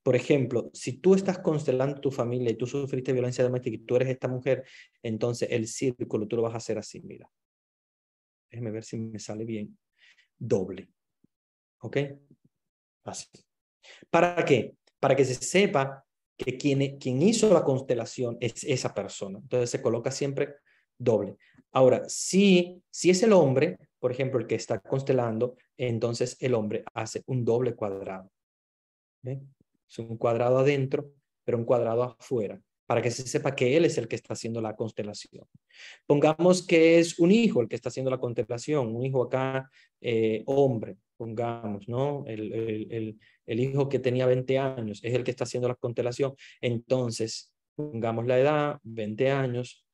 Por ejemplo, si tú estás constelando tu familia y tú sufriste violencia doméstica y tú eres esta mujer, entonces el círculo tú lo vas a hacer así, mira. déjeme ver si me sale bien, doble. ¿Ok? Así. ¿Para qué? Para que se sepa que quien hizo la constelación es esa persona. Entonces se coloca siempre doble. Ahora, si es el hombre, por ejemplo, el que está constelando, entonces el hombre hace un doble cuadrado. ¿Ve? Es un cuadrado adentro, pero un cuadrado afuera, para que se sepa que él es el que está haciendo la constelación. Pongamos que es un hijo el que está haciendo la constelación, un hijo acá, hombre, pongamos, ¿no? El hijo que tenía 20 años es el que está haciendo la constelación. Entonces, pongamos la edad, 20 años,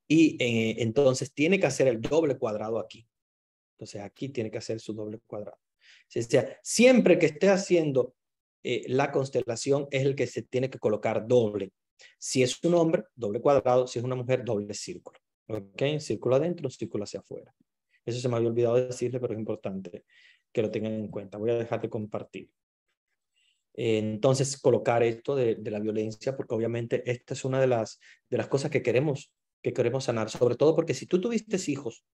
y entonces tiene que hacer el doble cuadrado aquí. Entonces, aquí tiene que hacer su doble cuadrado. O sea, siempre que esté haciendo la constelación es el que se tiene que colocar doble. Si es un hombre, doble cuadrado. Si es una mujer, doble círculo. ¿Ok? Círculo adentro, círculo hacia afuera. Eso se me había olvidado decirle, pero es importante que lo tengan en cuenta. Voy a dejar de compartir. Entonces, colocar esto de la violencia, porque obviamente esta es una de las cosas que queremos sanar, sobre todo porque si tú tuviste hijos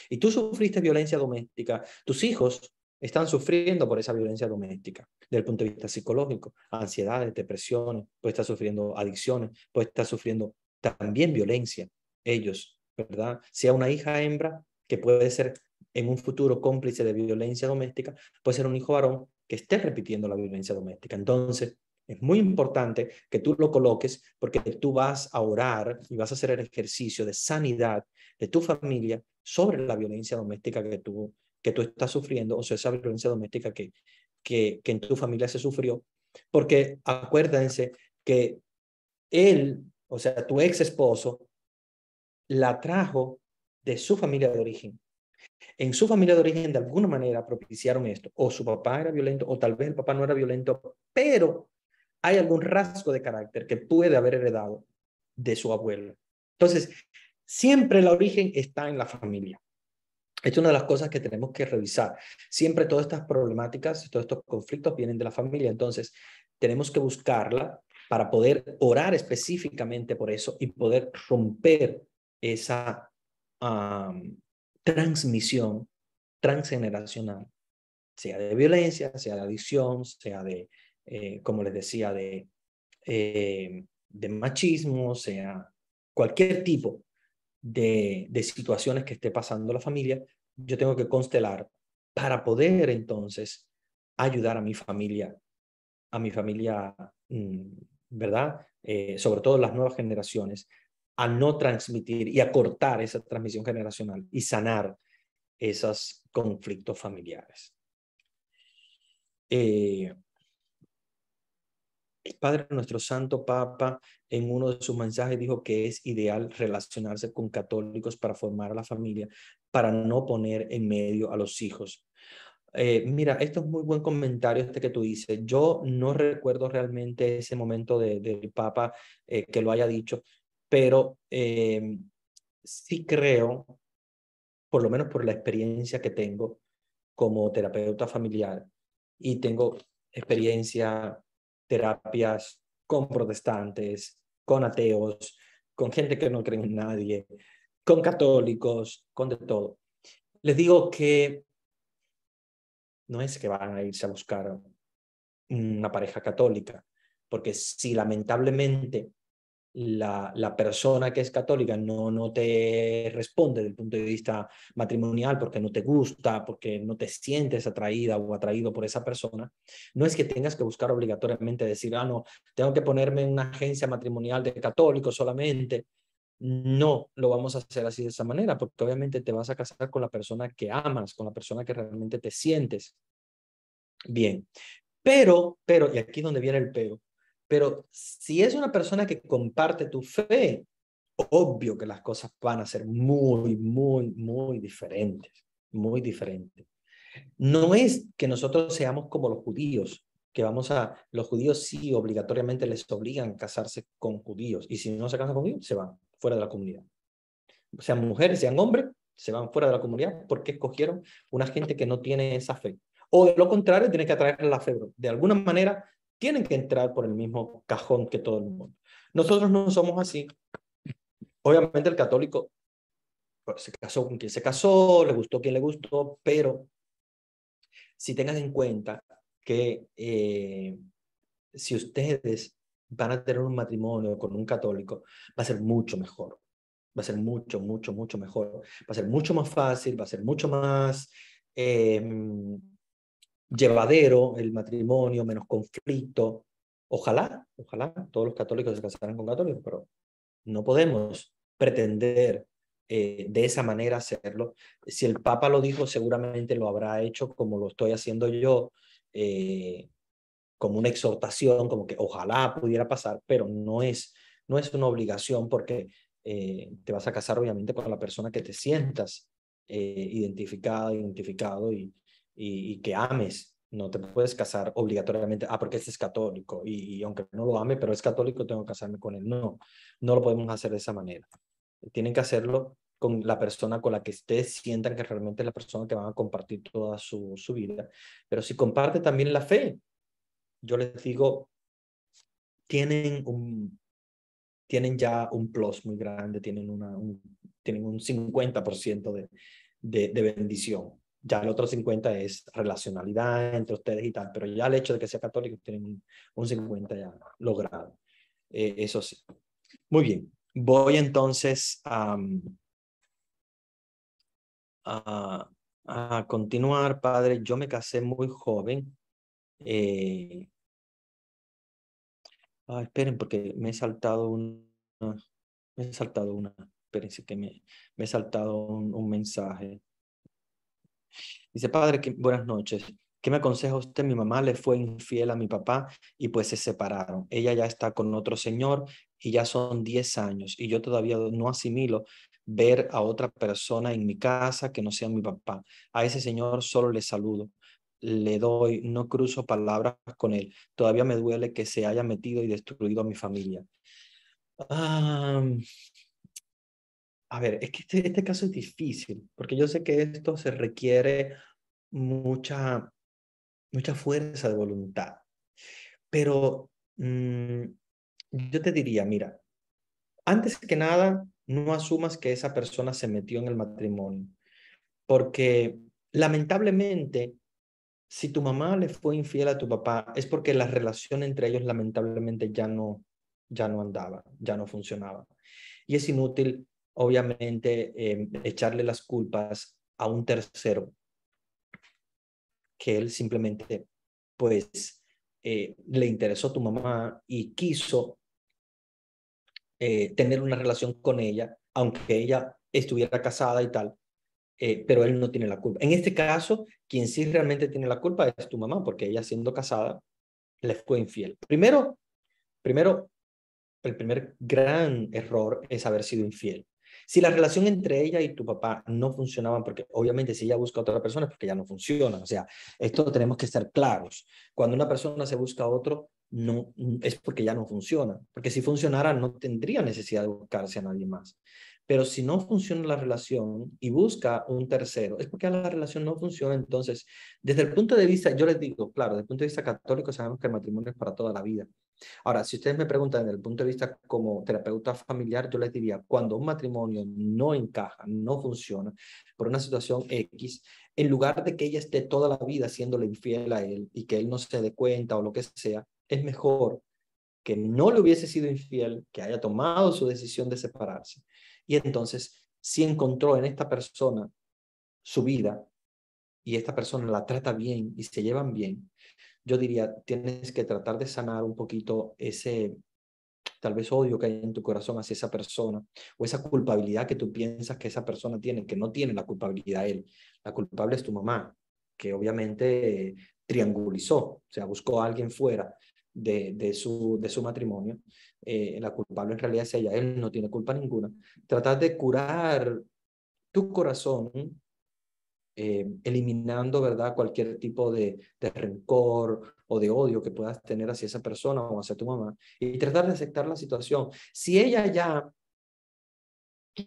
y tú sufriste violencia doméstica, tus hijos están sufriendo por esa violencia doméstica, desde el punto de vista psicológico, ansiedades, depresiones, puede estar sufriendo adicciones, puede estar sufriendo también violencia, ellos, ¿verdad? Sea una hija hembra, que puede ser en un futuro cómplice de violencia doméstica, puede ser un hijo varón que esté repitiendo la violencia doméstica. Entonces, es muy importante que tú lo coloques porque tú vas a orar y vas a hacer el ejercicio de sanidad de tu familia sobre la violencia doméstica que tú estás sufriendo, o sea, esa violencia doméstica que en tu familia se sufrió, porque acuérdense que él, o sea, tu ex esposo, la trajo de su familia de origen. En su familia de origen, de alguna manera, propiciaron esto. O su papá era violento, o tal vez el papá no era violento, pero hay algún rasgo de carácter que puede haber heredado de su abuelo. Entonces, siempre el origen está en la familia. Esto es una de las cosas que tenemos que revisar. Siempre todas estas problemáticas, todos estos conflictos vienen de la familia. Entonces, tenemos que buscarla para poder orar específicamente por eso y poder romper esa transmisión transgeneracional, sea de violencia, sea de adicción, sea de, como les decía, de machismo, sea cualquier tipo de situaciones que esté pasando la familia, yo tengo que constelar para poder entonces ayudar a mi familia, ¿verdad? Sobre todo las nuevas generaciones, a no transmitir y a cortar esa transmisión generacional y sanar esos conflictos familiares. El Padre nuestro Santo Papa en uno de sus mensajes dijo que es ideal relacionarse con católicos para formar a la familia, para no poner en medio a los hijos. Mira, esto es muy buen comentario este que tú dices. Yo no recuerdo realmente ese momento del Papa que lo haya dicho, pero sí creo, por lo menos por la experiencia que tengo como terapeuta familiar, y tengo experiencia, terapias con protestantes, con ateos, con gente que no cree en nadie, con católicos, con de todo. Les digo que no es que van a irse a buscar una pareja católica, porque si lamentablemente la persona que es católica no te responde desde el punto de vista matrimonial porque no te gusta, porque no te sientes atraída o atraído por esa persona, no es que tengas que buscar obligatoriamente decir, no, tengo que ponerme en una agencia matrimonial de católicos solamente. No lo vamos a hacer así de esa manera, porque obviamente te vas a casar con la persona que amas, con la persona que realmente te sientes bien. Y aquí es donde viene el pero si es una persona que comparte tu fe, obvio que las cosas van a ser muy, muy, muy diferentes, muy diferentes. No es que nosotros seamos como los judíos, que los judíos sí obligatoriamente les obligan a casarse con judíos, y si no se casan con judíos, se van fuera de la comunidad. Sean mujeres, sean hombres, se van fuera de la comunidad porque escogieron una gente que no tiene esa fe. O de lo contrario, tienen que atraer la fe. De alguna manera, tienen que entrar por el mismo cajón que todo el mundo. Nosotros no somos así. Obviamente el católico pues, se casó con quien se casó, le gustó quien le gustó, pero si tengan en cuenta que si ustedes van a tener un matrimonio con un católico, va a ser mucho mejor. Va a ser mucho, mucho, mucho mejor. Va a ser mucho más fácil, va a ser mucho más llevadero el matrimonio, menos conflicto. Ojalá, ojalá todos los católicos se casaran con católicos, pero no podemos pretender de esa manera hacerlo. Si el Papa lo dijo, seguramente lo habrá hecho como lo estoy haciendo yo, como una exhortación, como que ojalá pudiera pasar, pero no es una obligación porque te vas a casar obviamente con la persona que te sientas identificada, identificado y que ames. No te puedes casar obligatoriamente, porque este es católico y aunque no lo ame, pero es católico, tengo que casarme con él. No, no lo podemos hacer de esa manera. Tienen que hacerlo con la persona con la que ustedes sientan que realmente es la persona que van a compartir toda su vida. Pero si comparte también la fe, yo les digo, tienen tienen ya un plus muy grande, tienen un 50% de bendición. Ya el otro 50 es relacionalidad entre ustedes y tal, pero ya el hecho de que sea católico tienen un 50 ya logrado. Eso sí. Muy bien. Voy entonces a, a continuar, padre. Yo me casé muy joven. Esperen, porque me he saltado una. Me he saltado una. Espérense que me he saltado un mensaje. Dice, padre, buenas noches. ¿Qué me aconseja usted? Mi mamá le fue infiel a mi papá y pues se separaron. Ella ya está con otro señor y ya son 10 años y yo todavía no asimilo ver a otra persona en mi casa que no sea mi papá. A ese señor solo le saludo, le doy, no cruzo palabras con él. Todavía me duele que se haya metido y destruido a mi familia. Ah, a ver, es que este caso es difícil, porque yo sé que esto se requiere mucha, mucha fuerza de voluntad, pero yo te diría, mira, antes que nada, no asumas que esa persona se metió en el matrimonio, porque lamentablemente, si tu mamá le fue infiel a tu papá, es porque la relación entre ellos lamentablemente ya no andaba, ya no funcionaba. Y es inútil, obviamente, echarle las culpas a un tercero que él simplemente, pues, le interesó a tu mamá y quiso tener una relación con ella, aunque ella estuviera casada y tal, pero él no tiene la culpa. En este caso, quien sí realmente tiene la culpa es tu mamá, porque ella siendo casada le fue infiel. Primero, el primer gran error es haber sido infiel. Si la relación entre ella y tu papá no funcionaba, porque obviamente si ella busca a otra persona es porque ya no funciona. O sea, esto tenemos que estar claros. Cuando una persona se busca a otro, no es porque ya no funciona. Porque si funcionara, no tendría necesidad de buscarse a nadie más. Pero si no funciona la relación y busca un tercero, es porque la relación no funciona. Entonces, desde el punto de vista, yo les digo, claro, desde el punto de vista católico, sabemos que el matrimonio es para toda la vida. Ahora, si ustedes me preguntan desde el punto de vista como terapeuta familiar, yo les diría, cuando un matrimonio no encaja, no funciona, por una situación X, en lugar de que ella esté toda la vida siéndole infiel a él y que él no se dé cuenta o lo que sea, es mejor que no le hubiese sido infiel, que haya tomado su decisión de separarse. Y entonces, si encontró en esta persona su vida y esta persona la trata bien y se llevan bien, yo diría, tienes que tratar de sanar un poquito ese tal vez odio que hay en tu corazón hacia esa persona o esa culpabilidad que tú piensas que esa persona tiene, que no tiene la culpabilidad él. La culpable es tu mamá, que obviamente triangulizó, o sea, buscó a alguien fuera de su matrimonio. La culpable en realidad es ella, él no tiene culpa ninguna. Tratar de curar tu corazón eliminando, ¿verdad?, cualquier tipo de rencor o de odio que puedas tener hacia esa persona o hacia tu mamá y tratar de aceptar la situación. Si ella ya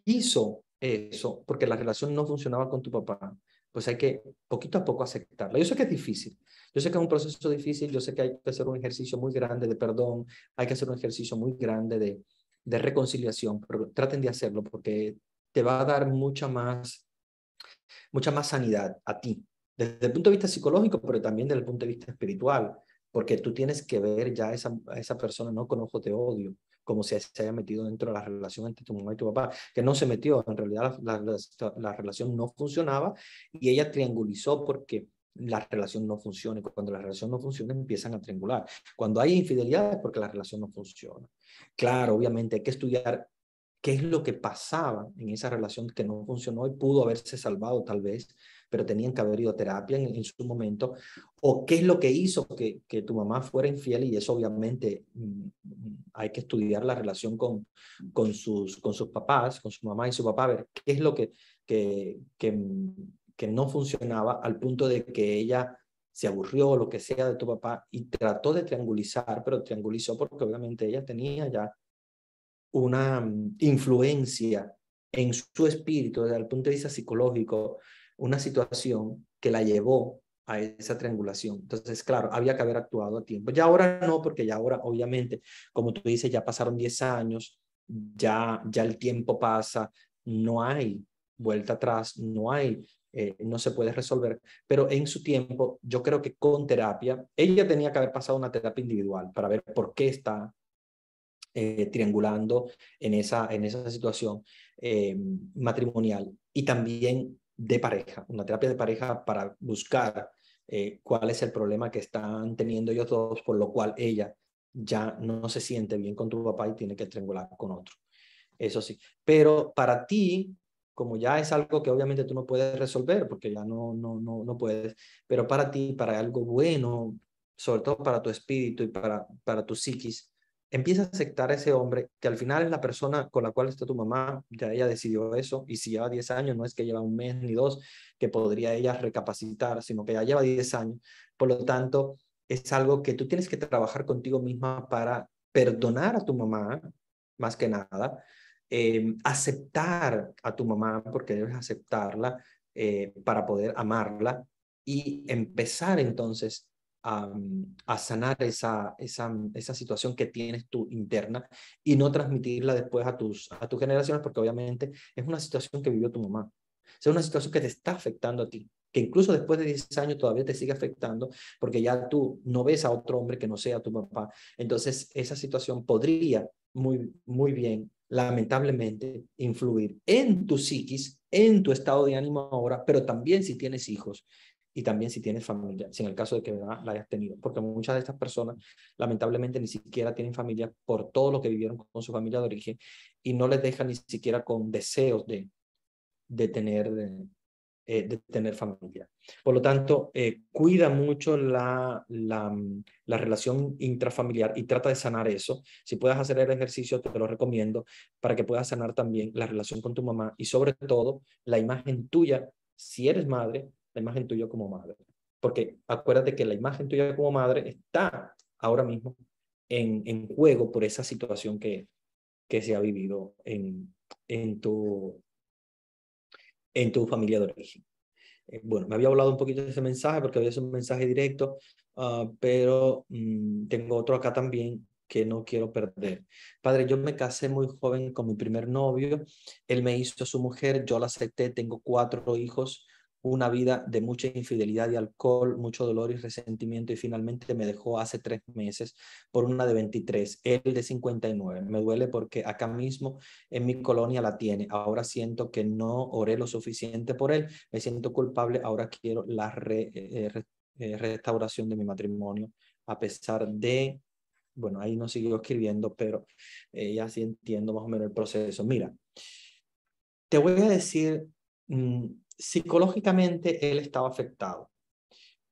hizo eso porque la relación no funcionaba con tu papá, pues hay que poquito a poco aceptarla. Yo sé que es difícil, yo sé que es un proceso difícil, yo sé que hay que hacer un ejercicio muy grande de perdón, hay que hacer un ejercicio muy grande de reconciliación, pero traten de hacerlo porque te va a dar mucha más sanidad a ti, desde el punto de vista psicológico, pero también desde el punto de vista espiritual, porque tú tienes que ver ya a esa persona no con ojos de odio, como si se haya metido dentro de la relación entre tu mamá y tu papá, que no se metió, en realidad la relación no funcionaba y ella triangulizó porque la relación no funciona, y cuando la relación no funciona empiezan a triangular. Cuando hay infidelidad es porque la relación no funciona. Claro, obviamente hay que estudiar qué es lo que pasaba en esa relación que no funcionó y pudo haberse salvado tal vez, pero tenían que haber ido a terapia en su momento, o qué es lo que hizo que tu mamá fuera infiel, y eso obviamente hay que estudiar la relación con sus papás, con su mamá y su papá, a ver qué es lo que, que, que no funcionaba al punto de que ella se aburrió o lo que sea de tu papá y trató de triangulizar, pero triangulizó porque obviamente ella tenía ya una influencia en su espíritu desde el punto de vista psicológico, una situación que la llevó a esa triangulación. Entonces, claro, había que haber actuado a tiempo. Ya ahora no, porque ya ahora, obviamente, como tú dices, ya pasaron 10 años, ya el tiempo pasa, no hay vuelta atrás, no se puede resolver, pero en su tiempo, yo creo que con terapia, ella tenía que haber pasado una terapia individual para ver por qué está triangulando en esa situación matrimonial, y también de pareja, una terapia de pareja para buscar cuál es el problema que están teniendo ellos dos, por lo cual ella ya no se siente bien con tu papá y tiene que triangular con otro. Eso sí, pero para ti, como ya es algo que obviamente tú no puedes resolver porque ya no puedes, pero para ti, para algo bueno, sobre todo para tu espíritu y para tu psiquis, empieza a aceptar a ese hombre que al final es la persona con la cual está tu mamá. Ya ella decidió eso, y si lleva 10 años, no es que lleva un mes ni dos que podría ella recapacitar, sino que ya lleva 10 años. Por lo tanto, es algo que tú tienes que trabajar contigo misma para perdonar a tu mamá, más que nada, aceptar a tu mamá, porque debes aceptarla para poder amarla, y empezar entonces a sanar esa situación que tienes tú interna, y no transmitirla después a tus generaciones, porque obviamente es una situación que vivió tu mamá. Es una situación que te está afectando a ti, que incluso después de 10 años todavía te sigue afectando, porque ya tú no ves a otro hombre que no sea tu papá. Entonces, esa situación podría muy bien, lamentablemente, influir en tu psiquis, en tu estado de ánimo ahora, pero también si tienes hijos y también si tienes familia, si en el caso de que la hayas tenido, porque muchas de estas personas lamentablemente ni siquiera tienen familia por todo lo que vivieron con su familia de origen, y no les dejan ni siquiera con deseos de tener de tener familia. Por lo tanto, cuida mucho la relación intrafamiliar y trata de sanar eso. Si puedes hacer el ejercicio, te lo recomiendo para que puedas sanar también la relación con tu mamá, y sobre todo la imagen tuya, si eres madre, la imagen tuya como madre. Porque acuérdate que la imagen tuya como madre está ahora mismo en juego por esa situación que se ha vivido en tu familia de origen. Bueno, me había hablado un poquito de ese mensaje porque había sido un mensaje directo, pero tengo otro acá también que no quiero perder. Padre, yo me casé muy joven con mi primer novio. Él me hizo su mujer, yo la acepté, tengo 4 hijos, una vida de mucha infidelidad y alcohol, mucho dolor y resentimiento, y finalmente me dejó hace 3 meses por una de 23, él de 59. Me duele porque acá mismo en mi colonia la tiene. Ahora siento que no oré lo suficiente por él, me siento culpable, ahora quiero la restauración de mi matrimonio, a pesar de, bueno, ahí no siguió escribiendo, pero ya sí entiendo más o menos el proceso. Mira, te voy a decir, psicológicamente él estaba afectado.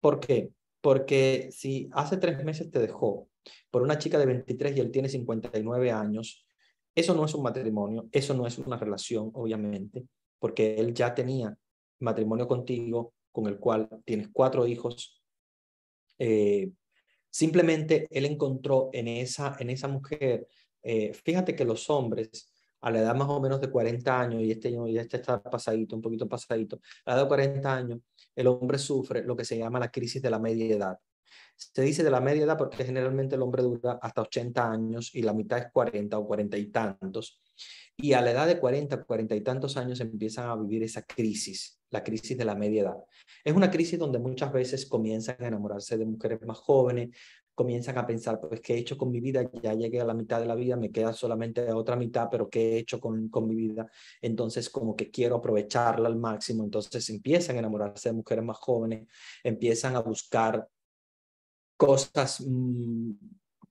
¿Por qué? Porque si hace 3 meses te dejó por una chica de 23 y él tiene 59 años, eso no es un matrimonio, eso no es una relación, obviamente, porque él ya tenía matrimonio contigo, con el cual tienes 4 hijos. Eh, Simplemente él encontró en esa mujer, fíjate que los hombres a la edad más o menos de 40 años, y este está pasadito, un poquito pasadito, a la edad de 40 años, el hombre sufre lo que se llama la crisis de la media edad. Se dice de la media edad porque generalmente el hombre dura hasta 80 años y la mitad es 40 o 40 y tantos. Y a la edad de 40, 40 y tantos años empiezan a vivir esa crisis, la crisis de la media edad. Es una crisis donde muchas veces comienzan a enamorarse de mujeres más jóvenes, comienzan a pensar, pues, ¿qué he hecho con mi vida? Ya llegué a la mitad de la vida, me queda solamente la otra mitad, pero ¿qué he hecho con mi vida? Entonces, como que quiero aprovecharla al máximo. Entonces empiezan a enamorarse de mujeres más jóvenes, empiezan a buscar cosas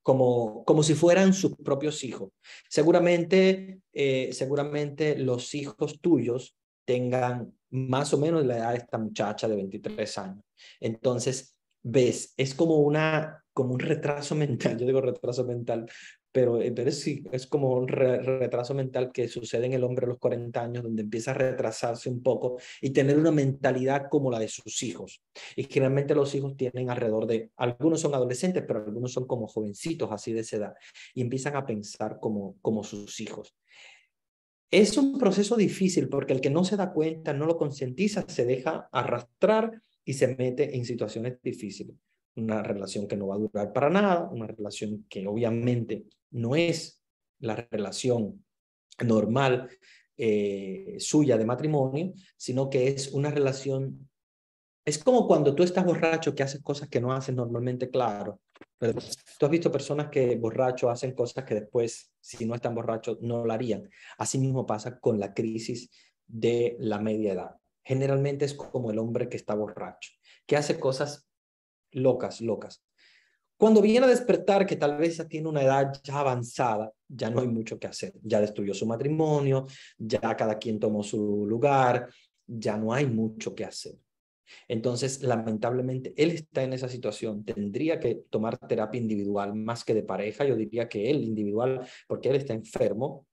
como si fueran sus propios hijos. Seguramente los hijos tuyos tengan más o menos la edad de esta muchacha de 23 años. Entonces, ves, es como un retraso mental, yo digo retraso mental, pero sí, es como un retraso mental que sucede en el hombre a los 40 años, donde empieza a retrasarse un poco y tener una mentalidad como la de sus hijos. Y generalmente los hijos tienen alrededor de, algunos son adolescentes, pero algunos son como jovencitos así de esa edad, y empiezan a pensar como sus hijos. Es un proceso difícil porque el que no se da cuenta, no lo concientiza, se deja arrastrar y se mete en situaciones difíciles. Una relación que no va a durar para nada, una relación que obviamente no es la relación normal suya de matrimonio, sino que es una relación. Es como cuando tú estás borracho que haces cosas que no haces normalmente, claro. Pero tú has visto personas que borrachos hacen cosas que después, si no están borrachos, no lo harían. Así mismo pasa con la crisis de la media edad. Generalmente es como el hombre que está borracho, que hace cosas locas, locas. Cuando viene a despertar, que tal vez ya tiene una edad ya avanzada, ya no hay mucho que hacer. Ya destruyó su matrimonio, ya cada quien tomó su lugar, ya no hay mucho que hacer. Entonces, lamentablemente, él está en esa situación. Tendría que tomar terapia individual más que de pareja. Yo diría que él individual, porque él está enfermo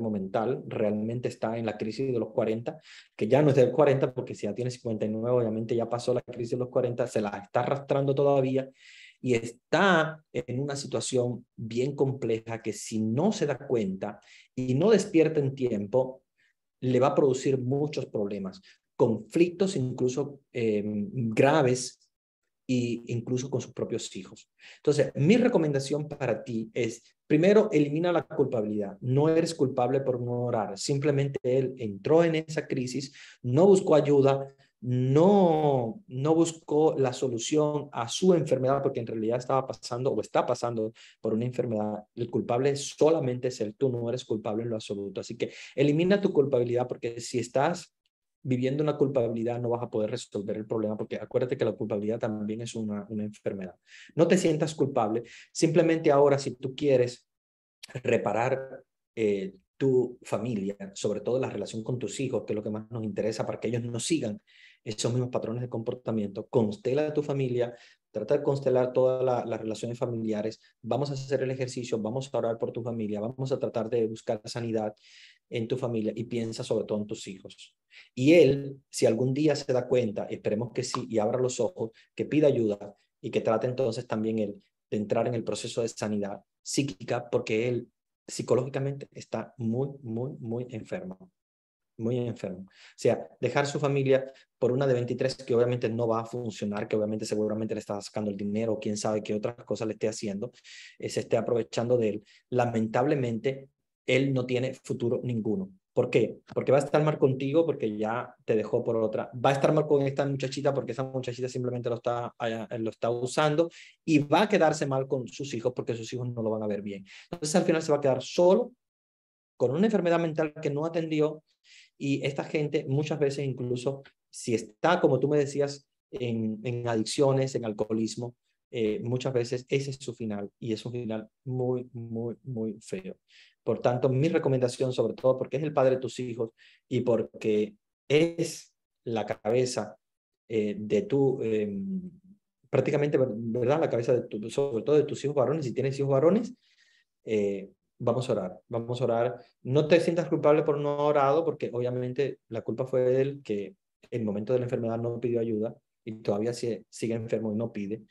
mental, realmente está en la crisis de los 40, que ya no es de 40, porque si ya tiene 59, obviamente ya pasó la crisis de los 40, se la está arrastrando todavía y está en una situación bien compleja que si no se da cuenta y no despierta en tiempo, le va a producir muchos problemas, conflictos incluso graves e incluso con sus propios hijos. Entonces, mi recomendación para ti es, primero, elimina la culpabilidad. No eres culpable por no orar. Simplemente él entró en esa crisis, no buscó ayuda, no buscó la solución a su enfermedad porque en realidad estaba pasando o está pasando por una enfermedad. El culpable solamente es él. Tú no eres culpable en lo absoluto. Así que elimina tu culpabilidad porque si estás viviendo una culpabilidad no vas a poder resolver el problema porque acuérdate que la culpabilidad también es una enfermedad. No te sientas culpable. Simplemente ahora si tú quieres reparar tu familia, sobre todo la relación con tus hijos, que es lo que más nos interesa para que ellos no sigan esos mismos patrones de comportamiento. Constela tu familia, trata de constelar todas las relaciones familiares. Vamos a hacer el ejercicio, vamos a orar por tu familia, vamos a tratar de buscar sanidad en tu familia y piensa sobre todo en tus hijos. Y él, si algún día se da cuenta, esperemos que sí, y abra los ojos, que pida ayuda y que trate entonces también él de entrar en el proceso de sanidad psíquica porque él psicológicamente está muy enfermo, muy enfermo. O sea, dejar su familia por una de 23 que obviamente no va a funcionar, que obviamente seguramente le está sacando el dinero, quién sabe qué otras cosas le esté haciendo, se esté aprovechando de él. Lamentablemente, él no tiene futuro ninguno. ¿Por qué? Porque va a estar mal contigo porque ya te dejó por otra. Va a estar mal con esta muchachita porque esa muchachita simplemente lo está usando y va a quedarse mal con sus hijos porque sus hijos no lo van a ver bien. Entonces al final se va a quedar solo con una enfermedad mental que no atendió y esta gente muchas veces incluso si está, como tú me decías, en adicciones, en alcoholismo, muchas veces ese es su final y es un final muy feo. Por tanto, mi recomendación, sobre todo porque es el padre de tus hijos y porque es la cabeza de tu, prácticamente, ¿verdad? La cabeza de tu, sobre todo de tus hijos varones, si tienes hijos varones, vamos a orar, vamos a orar. No te sientas culpable por no haber orado, porque obviamente la culpa fue de él, que en el momento de la enfermedad no pidió ayuda y todavía sigue enfermo y no pide.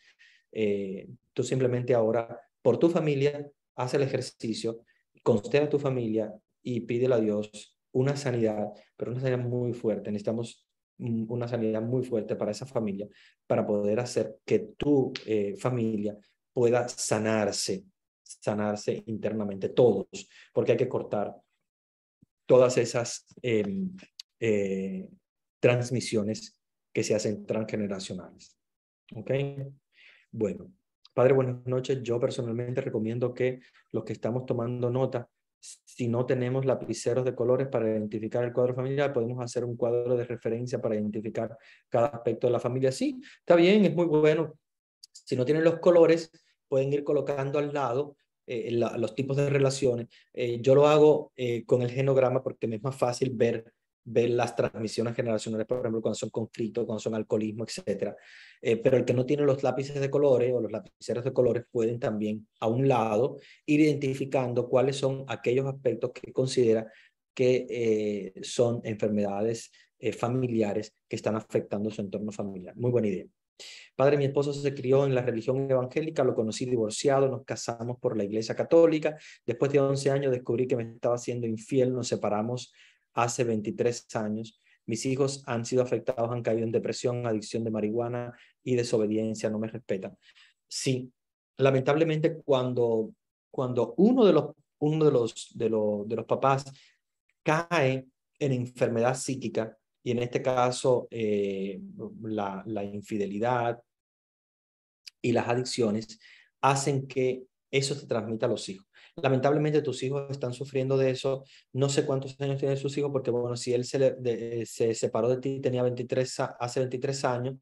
Tú simplemente ahora, por tu familia, haz el ejercicio, constela a tu familia y pídele a Dios una sanidad, pero una sanidad muy fuerte. Necesitamos una sanidad muy fuerte para esa familia, para poder hacer que tu familia pueda sanarse internamente, todos, porque hay que cortar todas esas transmisiones que se hacen transgeneracionales. ¿Ok? Bueno, padre, buenas noches. Yo personalmente recomiendo que los que estamos tomando nota, si no tenemos lapiceros de colores para identificar el cuadro familiar, podemos hacer un cuadro de referencia para identificar cada aspecto de la familia. Sí, está bien, es muy bueno. Si no tienen los colores, pueden ir colocando al lado los tipos de relaciones. Yo lo hago con el genograma porque me es más fácil ver las transmisiones generacionales, por ejemplo, cuando son conflictos, cuando son alcoholismo, etcétera. Pero el que no tiene los lápices de colores o los lapiceros de colores pueden también a un lado ir identificando cuáles son aquellos aspectos que considera que son enfermedades familiares que están afectando su entorno familiar. Muy buena idea. Padre, mi esposo se crió en la religión evangélica, lo conocí divorciado, nos casamos por la iglesia católica. Después de 11 años descubrí que me estaba siendo infiel, nos separamos hace 23 años. Mis hijos han sido afectados, han caído en depresión, adicción de marihuana y desobediencia, no me respetan. Sí, lamentablemente cuando uno de los papás cae en enfermedad psíquica, y en este caso la infidelidad y las adicciones, hacen que eso se transmita a los hijos. Lamentablemente tus hijos están sufriendo de eso. No sé cuántos años tienen sus hijos, porque bueno, si él se separó de ti, tenía hace 23 años,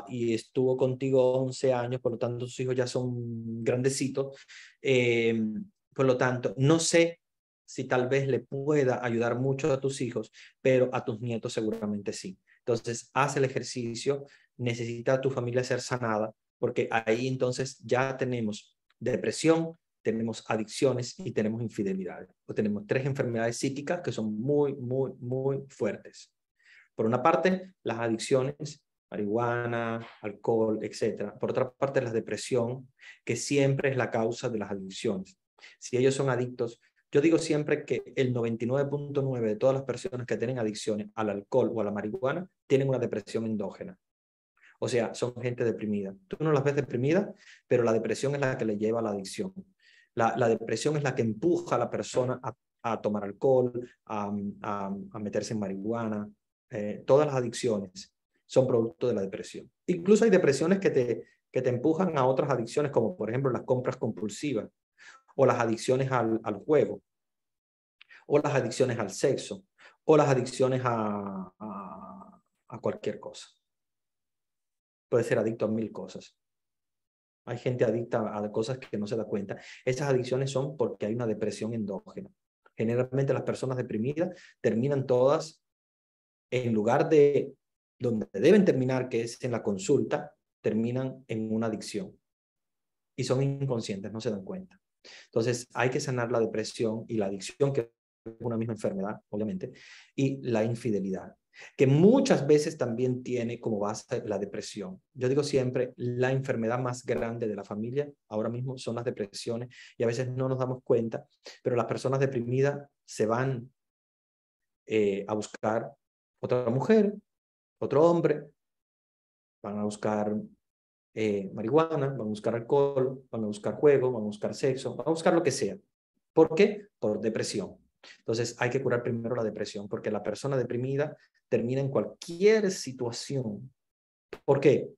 y estuvo contigo 11 años, por lo tanto tus hijos ya son grandecitos. Por lo tanto, no sé si tal vez le pueda ayudar mucho a tus hijos, pero a tus nietos seguramente sí. Entonces, haz el ejercicio, necesita tu familia ser sanada, porque ahí entonces ya tenemos depresión, tenemos adicciones y tenemos infidelidades. O tenemos 3 enfermedades psíquicas que son muy, muy, muy fuertes. Por una parte, las adicciones, marihuana, alcohol, etcétera. Por otra parte, la depresión, que siempre es la causa de las adicciones. Si ellos son adictos, yo digo siempre que el 99.9 de todas las personas que tienen adicciones al alcohol o a la marihuana tienen una depresión endógena. O sea, son gente deprimida. Tú no las ves deprimidas, pero la depresión es la que le lleva a la adicción. La depresión es la que empuja a la persona a tomar alcohol, a meterse en marihuana. Todas las adicciones son producto de la depresión. Incluso hay depresiones que te empujan a otras adicciones, como por ejemplo las compras compulsivas, o las adicciones al juego, o las adicciones al sexo, o las adicciones a cualquier cosa. Puede ser adicto a 1000 cosas. Hay gente adicta a cosas que no se da cuenta. Esas adicciones son porque hay una depresión endógena. Generalmente las personas deprimidas terminan todas en lugar de donde deben terminar, que es en la consulta, terminan en una adicción. Y son inconscientes, no se dan cuenta. Entonces hay que sanar la depresión y la adicción, que es una misma enfermedad, obviamente, y la infidelidad, que muchas veces también tiene como base la depresión. Yo digo siempre, la enfermedad más grande de la familia ahora mismo son las depresiones, y a veces no nos damos cuenta, pero las personas deprimidas se van a buscar otra mujer, otro hombre, van a buscar marihuana, van a buscar alcohol, van a buscar juego, van a buscar sexo, van a buscar lo que sea. ¿Por qué? Por depresión. Entonces hay que curar primero la depresión, porque la persona deprimida termina en cualquier situación. ¿Por qué?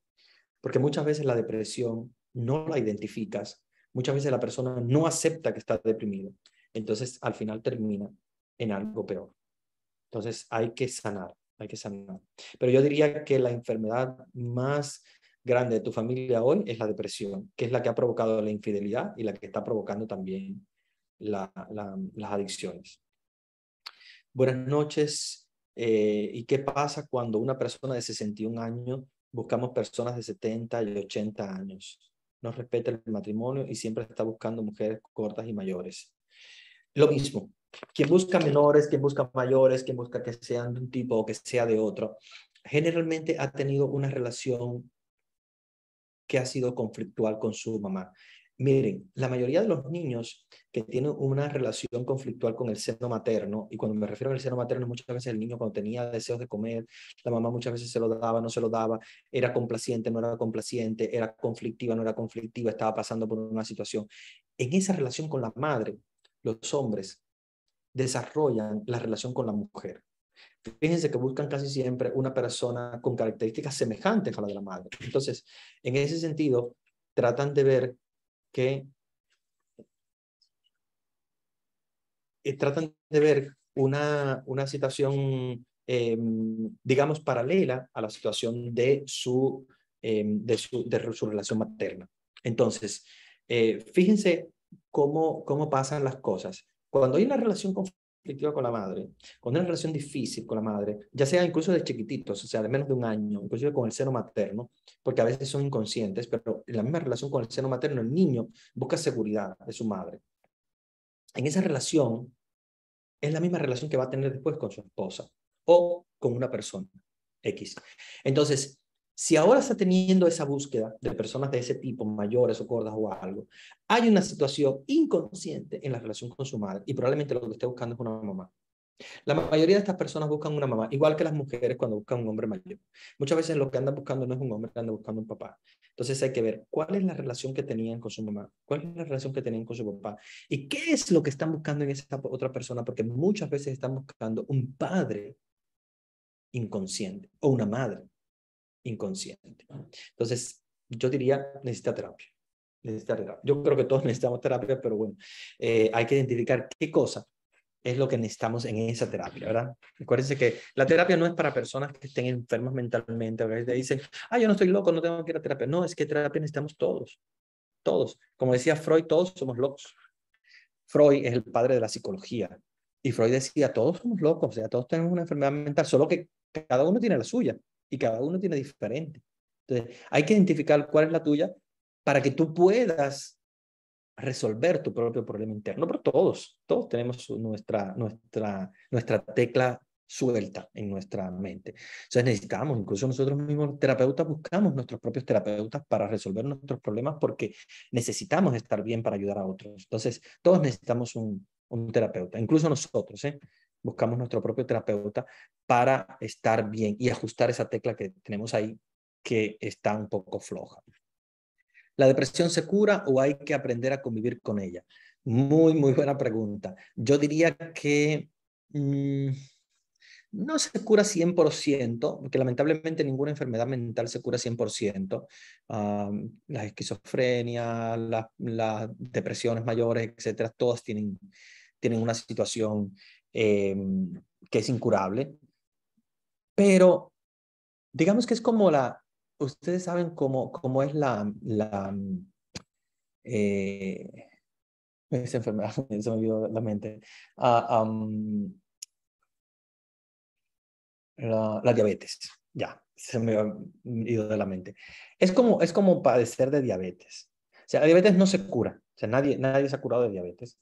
Porque muchas veces la depresión no la identificas, muchas veces la persona no acepta que está deprimido, entonces al final termina en algo peor. Entonces hay que sanar, hay que sanar. Pero yo diría que la enfermedad más grande de tu familia hoy es la depresión, que es la que ha provocado la infidelidad y la que está provocando también las adicciones. Buenas noches. ¿Y qué pasa cuando una persona de 61 años buscamos personas de 70 y 80 años? No respeta el matrimonio y siempre está buscando mujeres cortas y mayores. Lo mismo. Quien busca menores, quien busca mayores, quien busca que sean de un tipo o que sea de otro, generalmente ha tenido una relación que ha sido conflictual con su mamá. Miren, la mayoría de los niños que tienen una relación conflictual con el seno materno, y cuando me refiero al seno materno, muchas veces el niño cuando tenía deseos de comer, la mamá muchas veces se lo daba, no se lo daba, era complaciente, no era complaciente, era conflictiva, no era conflictiva, estaba pasando por una situación. En esa relación con la madre, los hombres desarrollan la relación con la mujer. Fíjense que buscan casi siempre una persona con características semejantes a la de la madre. Entonces, en ese sentido, tratan de ver que tratan de ver una situación, digamos, paralela a la situación de su relación materna. Entonces, fíjense cómo pasan las cosas. Cuando hay una relación conflictiva con la madre, cuando hay una relación difícil con la madre, ya sea incluso de chiquititos, o sea, de menos de un año, inclusive con el seno materno, porque a veces son inconscientes, pero en la misma relación con el seno materno, el niño busca seguridad de su madre. En esa relación, es la misma relación que va a tener después con su esposa o con una persona X. Entonces, si ahora está teniendo esa búsqueda de personas de ese tipo, mayores o gordas o algo, hay una situación inconsciente en la relación con su madre y probablemente lo que esté buscando es una mamá. La mayoría de estas personas buscan una mamá, igual que las mujeres cuando buscan un hombre mayor. Muchas veces lo que andan buscando no es un hombre, andan buscando un papá. Entonces hay que ver cuál es la relación que tenían con su mamá, cuál es la relación que tenían con su papá y qué es lo que están buscando en esa otra persona, porque muchas veces están buscando un padre inconsciente o una madre inconsciente. Entonces yo diría, necesita terapia. Necesita terapia. Yo creo que todos necesitamos terapia, pero bueno, hay que identificar qué cosa es lo que necesitamos en esa terapia, ¿verdad? Acuérdense que la terapia no es para personas que estén enfermas mentalmente, o que dicen, yo no estoy loco, no tengo que ir a terapia. No, es que terapia necesitamos todos, todos. Como decía Freud, todos somos locos. Freud es el padre de la psicología. Y Freud decía, todos somos locos, o sea, todos tenemos una enfermedad mental, solo que cada uno tiene la suya y cada uno tiene diferente. Entonces, hay que identificar cuál es la tuya para que tú puedas resolver tu propio problema interno, pero todos tenemos nuestra tecla suelta en nuestra mente. Entonces necesitamos, incluso nosotros mismos terapeutas buscamos nuestros propios terapeutas para resolver nuestros problemas porque necesitamos estar bien para ayudar a otros. Entonces todos necesitamos un terapeuta, incluso nosotros, buscamos nuestro propio terapeuta para estar bien y ajustar esa tecla que tenemos ahí que está un poco floja. ¿La depresión se cura o hay que aprender a convivir con ella? Muy, muy buena pregunta. Yo diría que no se cura 100%, porque lamentablemente ninguna enfermedad mental se cura 100%. La esquizofrenia, las depresiones mayores, etcétera, todas tienen una situación que es incurable. Pero digamos que es como ustedes saben cómo es eh, esa enfermedad, se me olvidó la mente. La diabetes, ya, se me ha ido de la mente. Es como padecer de diabetes. O sea, la diabetes no se cura, o sea, nadie se ha curado de diabetes,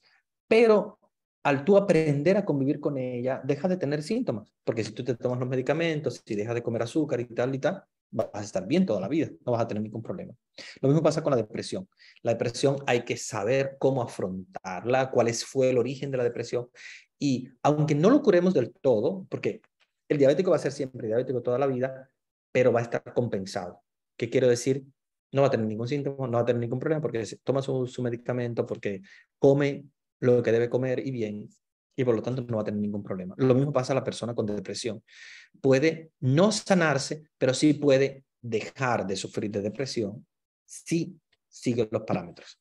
pero al tú aprender a convivir con ella, dejas de tener síntomas, porque si tú te tomas los medicamentos, si dejas de comer azúcar y tal, vas a estar bien toda la vida, no vas a tener ningún problema. Lo mismo pasa con la depresión. La depresión hay que saber cómo afrontarla, fue el origen de la depresión, y aunque no lo curemos del todo, porque el diabético va a ser siempre diabético toda la vida, pero va a estar compensado. ¿Qué quiero decir? No va a tener ningún síntoma, no va a tener ningún problema porque toma su medicamento, porque come lo que debe comer y bien, y por lo tanto no va a tener ningún problema. Lo mismo pasa a la persona con depresión. Puede no sanarse, pero sí puede dejar de sufrir de depresión si sigue los parámetros.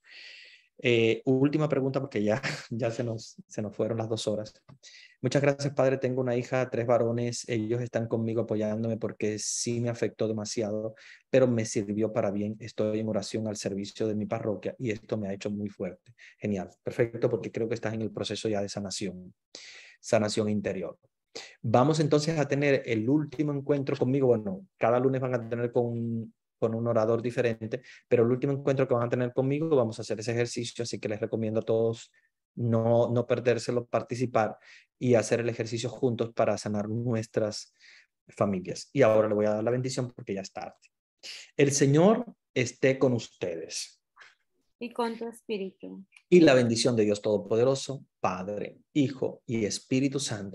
Última pregunta porque ya se nos fueron las 2 horas. Muchas gracias, padre. Tengo una hija, 3 varones. Ellos están conmigo apoyándome porque sí me afectó demasiado, pero me sirvió para bien. Estoy en oración al servicio de mi parroquia y esto me ha hecho muy fuerte. Genial. Perfecto, porque creo que estás en el proceso ya de sanación interior. Vamos entonces a tener el último encuentro conmigo. Bueno, cada lunes van a tener con un orador diferente, pero el último encuentro que van a tener conmigo vamos a hacer ese ejercicio, así que les recomiendo a todos no perdérselo, participar y hacer el ejercicio juntos para sanar nuestras familias. Y ahora le voy a dar la bendición porque ya es tarde. El Señor esté con ustedes. Y con tu espíritu. Y la bendición de Dios Todopoderoso, Padre, Hijo y Espíritu Santo